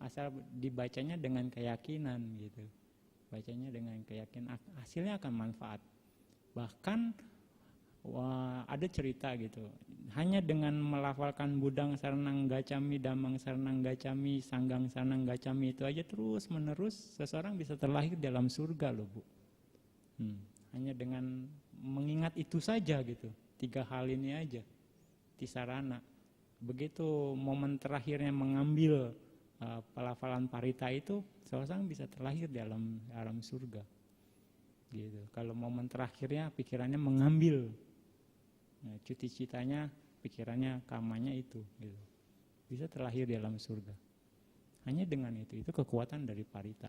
asal dibacanya dengan keyakinan gitu. Bacanya dengan keyakinan hasilnya akan manfaat. Bahkan ada cerita gitu, hanya dengan melafalkan budang saranang gacami, damang saranang gacami, sanggang saranang gacami itu aja terus menerus seseorang bisa terlahir dalam surga loh Bu. Hanya dengan mengingat itu saja gitu, 3 hal ini aja, tisarana. Begitu momen terakhirnya mengambil pelafalan parita itu, seseorang bisa terlahir dalam surga. Gitu. Kalau momen terakhirnya pikirannya mengambil, cuti citanya, pikirannya kamanya itu, gitu. Bisa terlahir dalam surga. Hanya dengan itu kekuatan dari parita.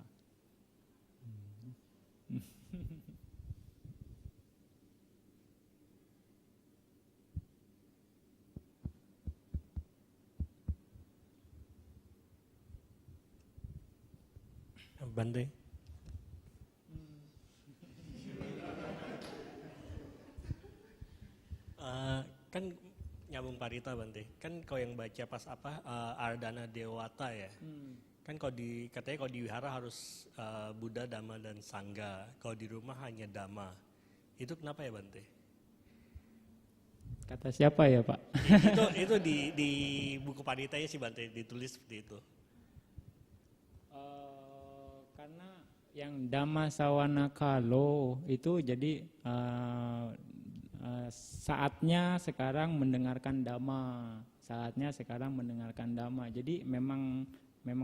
Bante. Kan nyambung parita Bante. Kan kau yang baca pas Ardana Dewata ya. Kan katanya kalau di wihara harus Buddha, Dhamma dan Sangha. Kalau di rumah hanya Dhamma. Itu kenapa ya Bante? Kata siapa ya Pak? itu di buku paritanya sih Bante ditulis seperti itu. Karena yang Dhamma Sawana Kalo itu jadi saatnya sekarang mendengarkan Dhamma, saatnya sekarang mendengarkan Dhamma. Jadi memang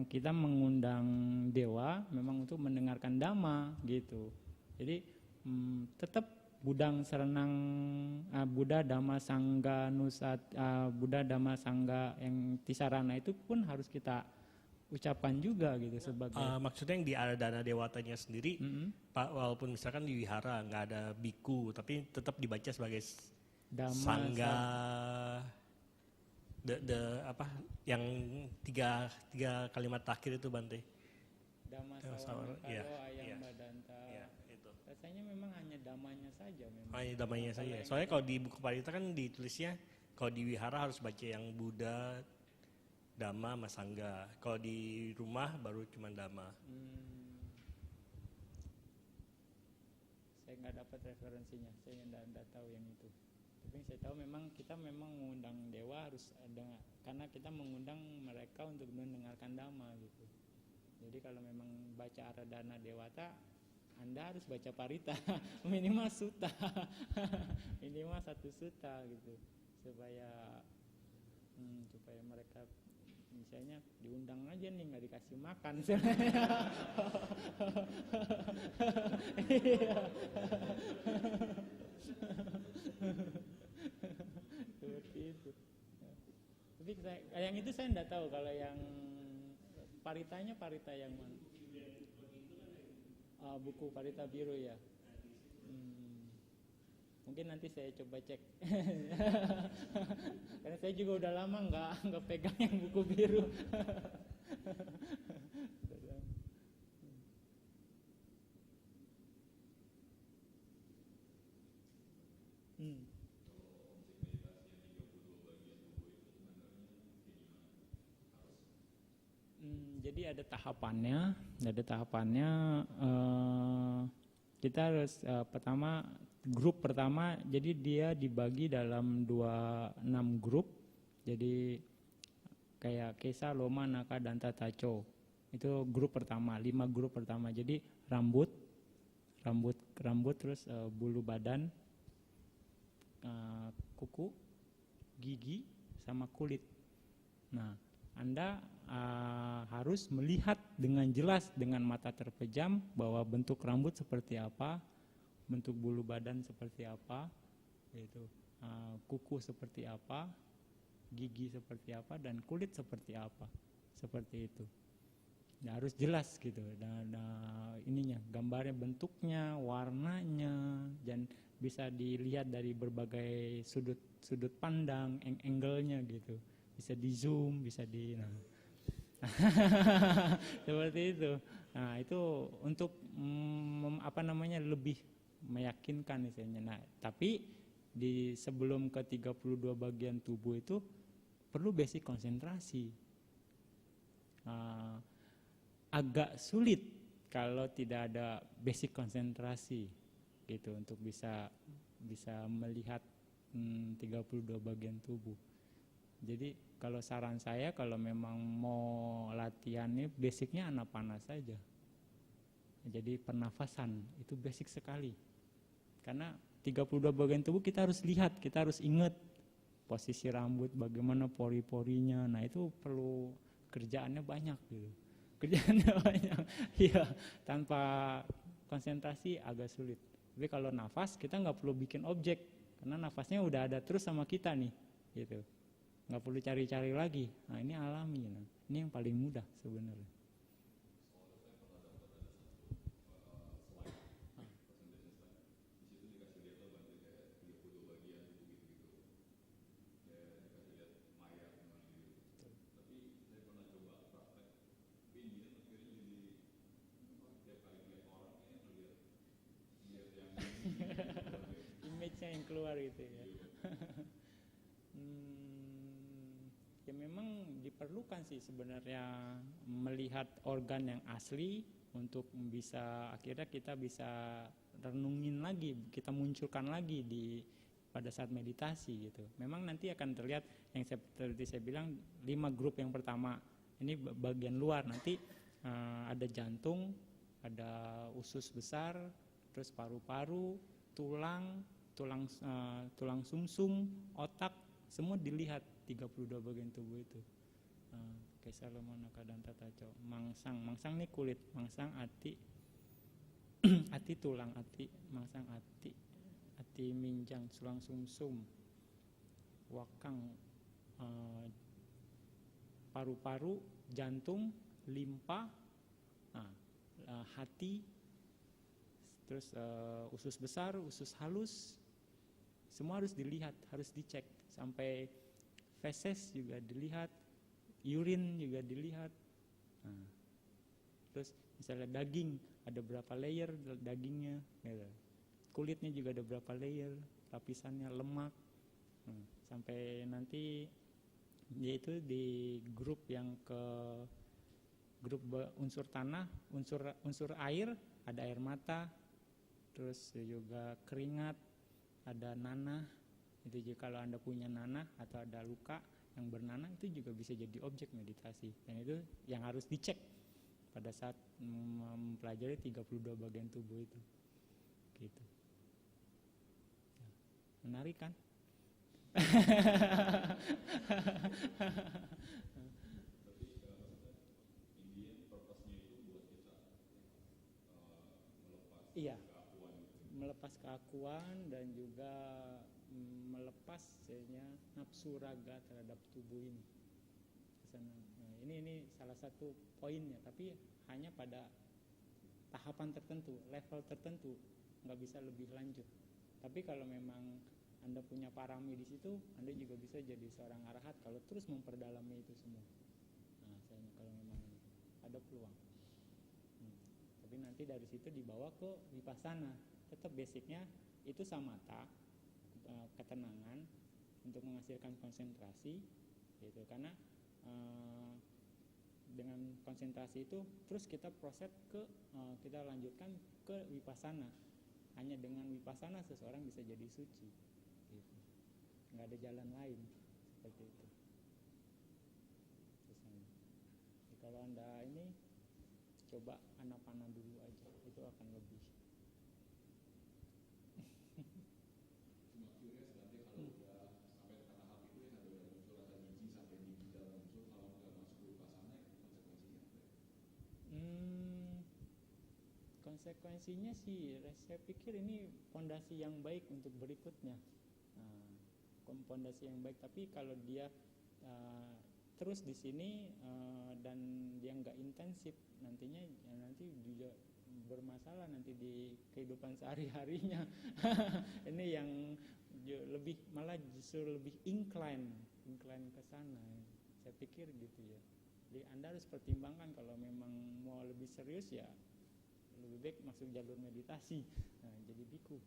kita mengundang dewa memang untuk mendengarkan Dhamma gitu. Jadi tetap budang serenang Buddha Dhamma Sangha Nusat Buddha Dhamma Sangha yang tisarana itu pun harus kita ucapkan juga gitu sebagai maksudnya yang di Ardana Dewatanya sendiri, walaupun misalkan di wihara nggak ada biku, tapi tetap dibaca sebagai Dhamma sangga. apa yang tiga kalimat terakhir itu Bante. Dhamma Dhamma sawana sawana, iya, karo ayam iya. badanta. Ya, itu. Rasanya memang hanya damanya saja memang. Hanya damainya Kalau saja. yang Soalnya kalau di buku Parita kan ditulisnya kalau di wihara harus baca yang Buddha, Dhamma, sama Sangha. Kalau di rumah baru cuma Dhamma. Saya nggak dapat referensinya, saya nggak tahu yang itu. Tapi yang saya tahu memang kita memang mengundang dewa harus ada, karena kita mengundang mereka untuk mendengarkan dhamma gitu. Jadi kalau memang baca Aradhana Dewata, Anda harus baca Parita minimal sutta, minimal 1 sutta gitu, supaya mereka misalnya diundang aja nih, nggak dikasih makan. Seperti itu. Tapi yang itu saya nggak tahu kalau yang paritanya parita yang mana? Buku Parita Biru ya. Mungkin nanti saya coba cek. Karena saya juga udah lama nggak pegang yang buku biru. Jadi ada tahapannya. Kita harus pertama grup pertama, jadi dia dibagi dalam 6 grup. Jadi kayak Kesa, Loma, Naka, Danta, Taco. Itu grup pertama, 5 grup pertama. Jadi rambut terus bulu badan, kuku, gigi, sama kulit. Nah, Anda harus melihat dengan jelas dengan mata terpejam bahwa bentuk rambut seperti apa, bentuk bulu badan seperti apa, yaitu kuku seperti apa, gigi seperti apa, dan kulit seperti apa, seperti itu. Nah, harus jelas gitu, dan ininya, gambarnya, bentuknya, warnanya, dan bisa dilihat dari berbagai sudut pandang, angle-nya gitu. Bisa di zoom, bisa di seperti itu. Nah, itu untuk lebih meyakinkan misalnya. Nah, tapi di sebelum ke 32 bagian tubuh itu perlu basic konsentrasi. Agak sulit kalau tidak ada basic konsentrasi gitu untuk bisa melihat 32 bagian tubuh. Jadi kalau saran saya, kalau memang mau latihannya basicnya anapanas saja. Jadi pernafasan itu basic sekali. Karena 32 bagian tubuh kita harus lihat, kita harus ingat posisi rambut, bagaimana pori-porinya. Nah, itu perlu kerjaannya banyak gitu. Iya, tanpa konsentrasi agak sulit. Tapi kalau nafas kita nggak perlu bikin objek, karena nafasnya udah ada terus sama kita nih, gitu. Nggak perlu cari-cari lagi. Nah, ini alami. Nah, ini yang paling mudah sebenarnya. Image-nya yang keluar gitu ya. Ya memang diperlukan sih sebenarnya melihat organ yang asli untuk bisa akhirnya kita bisa renungin lagi, kita munculkan lagi pada saat meditasi gitu. Memang nanti akan terlihat yang seperti saya bilang 5 grup yang pertama ini bagian luar, nanti ada jantung, ada usus besar, terus paru-paru, tulang sumsum, otak, semua dilihat 32 bagian tubuh itu. Kesa, Loma, Naka, Danta, Taco. Mangsang nih kulit, mangsang ati, ati tulang ati, mangsang ati minjang, tulang sumsum, wakang, paru-paru, jantung, limpa, hati, terus usus besar, usus halus, semua harus dilihat, harus dicek sampai feses juga dilihat, urine juga dilihat. Nah, terus misalnya daging, ada berapa layer dagingnya, gitu. Kulitnya juga ada berapa layer, lapisannya, lemak. Sampai nanti yaitu di grup yang ke grup unsur tanah, unsur air, ada air mata, terus juga keringat, ada nanah. Itu juga kalau Anda punya nanah atau ada luka yang bernanah, itu juga bisa jadi objek meditasi. Dan itu yang harus dicek pada saat mempelajari 32 bagian tubuh itu. Gitu. Menarik kan? Iya, melepas keakuan dan juga melepas nafsu raga terhadap tubuh ini. Nah, ini salah satu poinnya, tapi hanya pada tahapan tertentu, level tertentu, nggak bisa lebih lanjut. Tapi kalau memang Anda punya parami di situ, Anda juga bisa jadi seorang arahat kalau terus memperdalami itu semua. Nah, kalau memang ada peluang. Tapi nanti dari situ dibawa ke vipassana. Tetap basicnya itu samatha, ketenangan untuk menghasilkan konsentrasi, gitu. Karena dengan konsentrasi itu terus kita proses kita lanjutkan ke vipassana. Hanya dengan vipassana seseorang bisa jadi suci, gitu. Nggak ada jalan lain seperti itu. Jadi kalau Anda ini coba anapana dulu aja, itu akan lebih. Cuma curious nanti kalau udah sampai ke tahap itu yang ada muncul rasa jijik sampai di dalam muncul, kalau nggak masuk ke vipassana itu konsekuensinya apa ya? Konsekuensinya sih, saya pikir ini fondasi yang baik untuk berikutnya. Fondasi yang baik, tapi kalau dia terus di sini dan dia nggak intensif, nanti juga bermasalah nanti di kehidupan sehari-harinya. Ini yang lebih malah justru lebih incline ke sana. Saya pikir gitu ya. Jadi Anda harus pertimbangkan kalau memang mau lebih serius ya lebih baik masuk jalur meditasi. Jadi biku.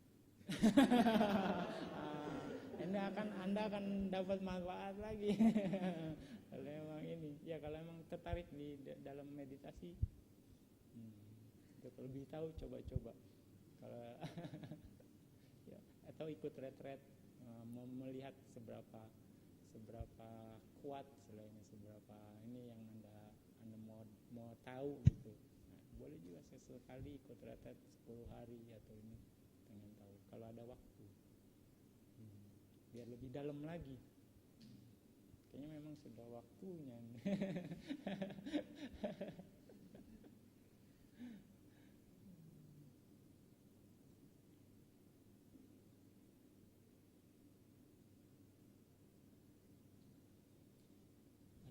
Anda akan dapat manfaat lagi. Kalau memang ini, ya kalau memang tertarik di dalam meditasi, untuk lebih tahu coba-coba. Kalau ya, atau ikut retret, mau melihat seberapa kuat selainnya, seberapa ini yang anda mau tahu gitu. Nah, boleh juga sesekali ikut retret 10 hari atau ini pengen tahu kalau ada waktu, biar lebih dalam lagi. Kayaknya memang sudah waktunya.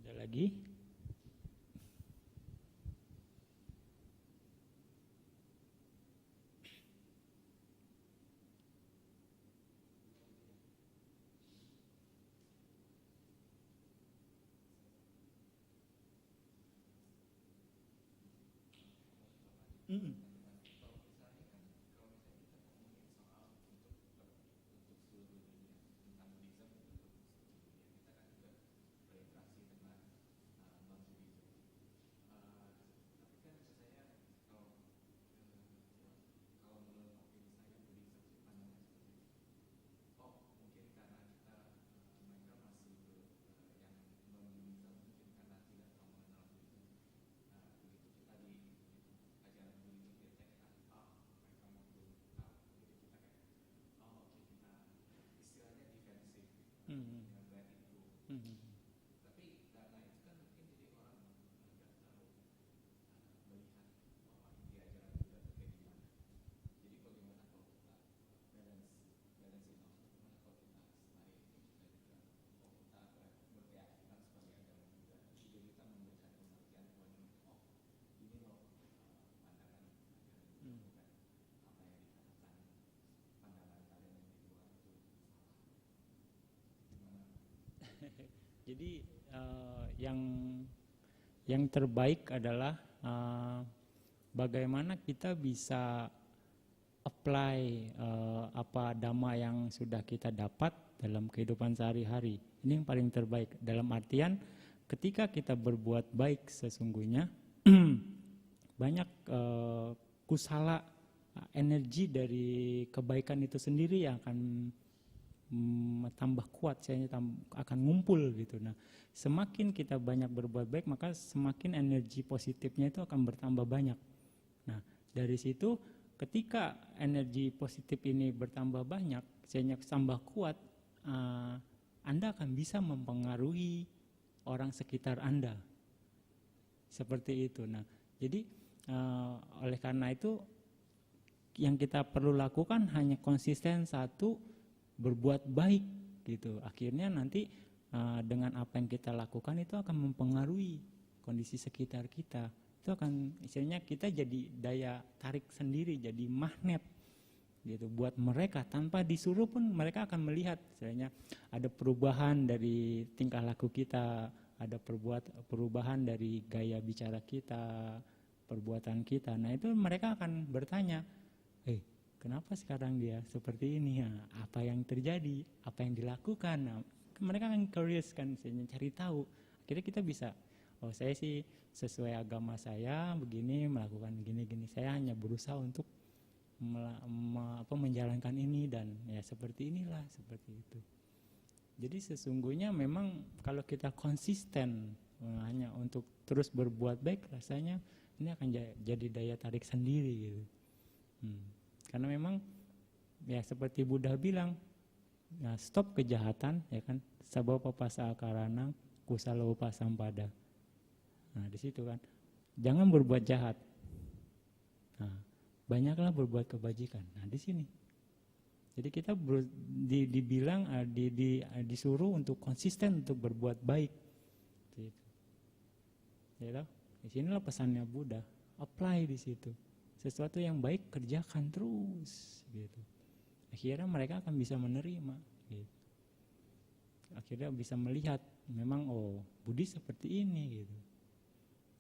Ada lagi? Jadi yang terbaik adalah bagaimana kita bisa apply apa dhamma yang sudah kita dapat dalam kehidupan sehari-hari. Ini yang paling terbaik. Dalam artian ketika kita berbuat baik sesungguhnya banyak kusala, energi dari kebaikan itu sendiri yang akan tambah kuat, saya akan ngumpul gitu. Nah, semakin kita banyak berbuat baik, maka semakin energi positifnya itu akan bertambah banyak. Nah, dari situ ketika energi positif ini bertambah banyak, saya tambah kuat, Anda akan bisa mempengaruhi orang sekitar Anda. Seperti itu. Nah, jadi oleh karena itu yang kita perlu lakukan hanya konsisten satu, berbuat baik gitu. Akhirnya nanti dengan apa yang kita lakukan itu akan mempengaruhi kondisi sekitar kita. Itu akan istilahnya kita jadi daya tarik sendiri, jadi magnet gitu buat mereka, tanpa disuruh pun mereka akan melihat istilahnya ada perubahan dari tingkah laku kita, ada perubahan dari gaya bicara kita, perbuatan kita. Nah, itu mereka akan bertanya, kenapa sekarang dia seperti ini ya? Apa yang terjadi? Apa yang dilakukan? Nah, mereka akan curious kan, cari tahu. Akhirnya kita bisa, saya sih sesuai agama saya begini, melakukan gini-gini. Saya hanya berusaha untuk menjalankan ini dan ya seperti inilah, seperti itu. Jadi sesungguhnya memang kalau kita konsisten hanya untuk terus berbuat baik, rasanya ini akan jadi daya tarik sendiri gitu. Karena memang ya seperti Buddha bilang, ya stop kejahatan, ya kan, sabau papasa akarana kusala upasampada. Nah, di situ kan, jangan berbuat jahat. Nah, banyaklah berbuat kebajikan. Nah, di sini. Jadi kita dibilang disuruh untuk konsisten untuk berbuat baik. Gitu. Ya, di sinilah pesannya Buddha. Apply di situ. Sesuatu yang baik kerjakan terus gitu. Akhirnya mereka akan bisa menerima gitu. Akhirnya bisa melihat memang Buddhis seperti ini gitu.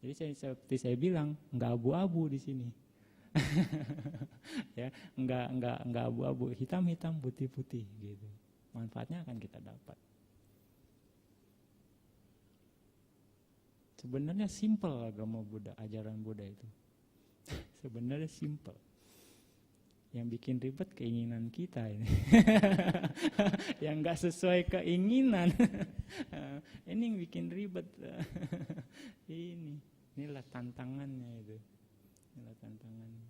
Jadi seperti saya bilang, enggak abu-abu di sini. Ya, enggak abu-abu, hitam-hitam, putih-putih gitu. Manfaatnya akan kita dapat. Sebenarnya simple agama Buddha, ajaran Buddha itu. Sebenarnya simple. Yang bikin ribet keinginan kita ini. Yang enggak sesuai keinginan. Ini yang bikin ribet. Inilah tantangannya itu. Inilah tantangannya.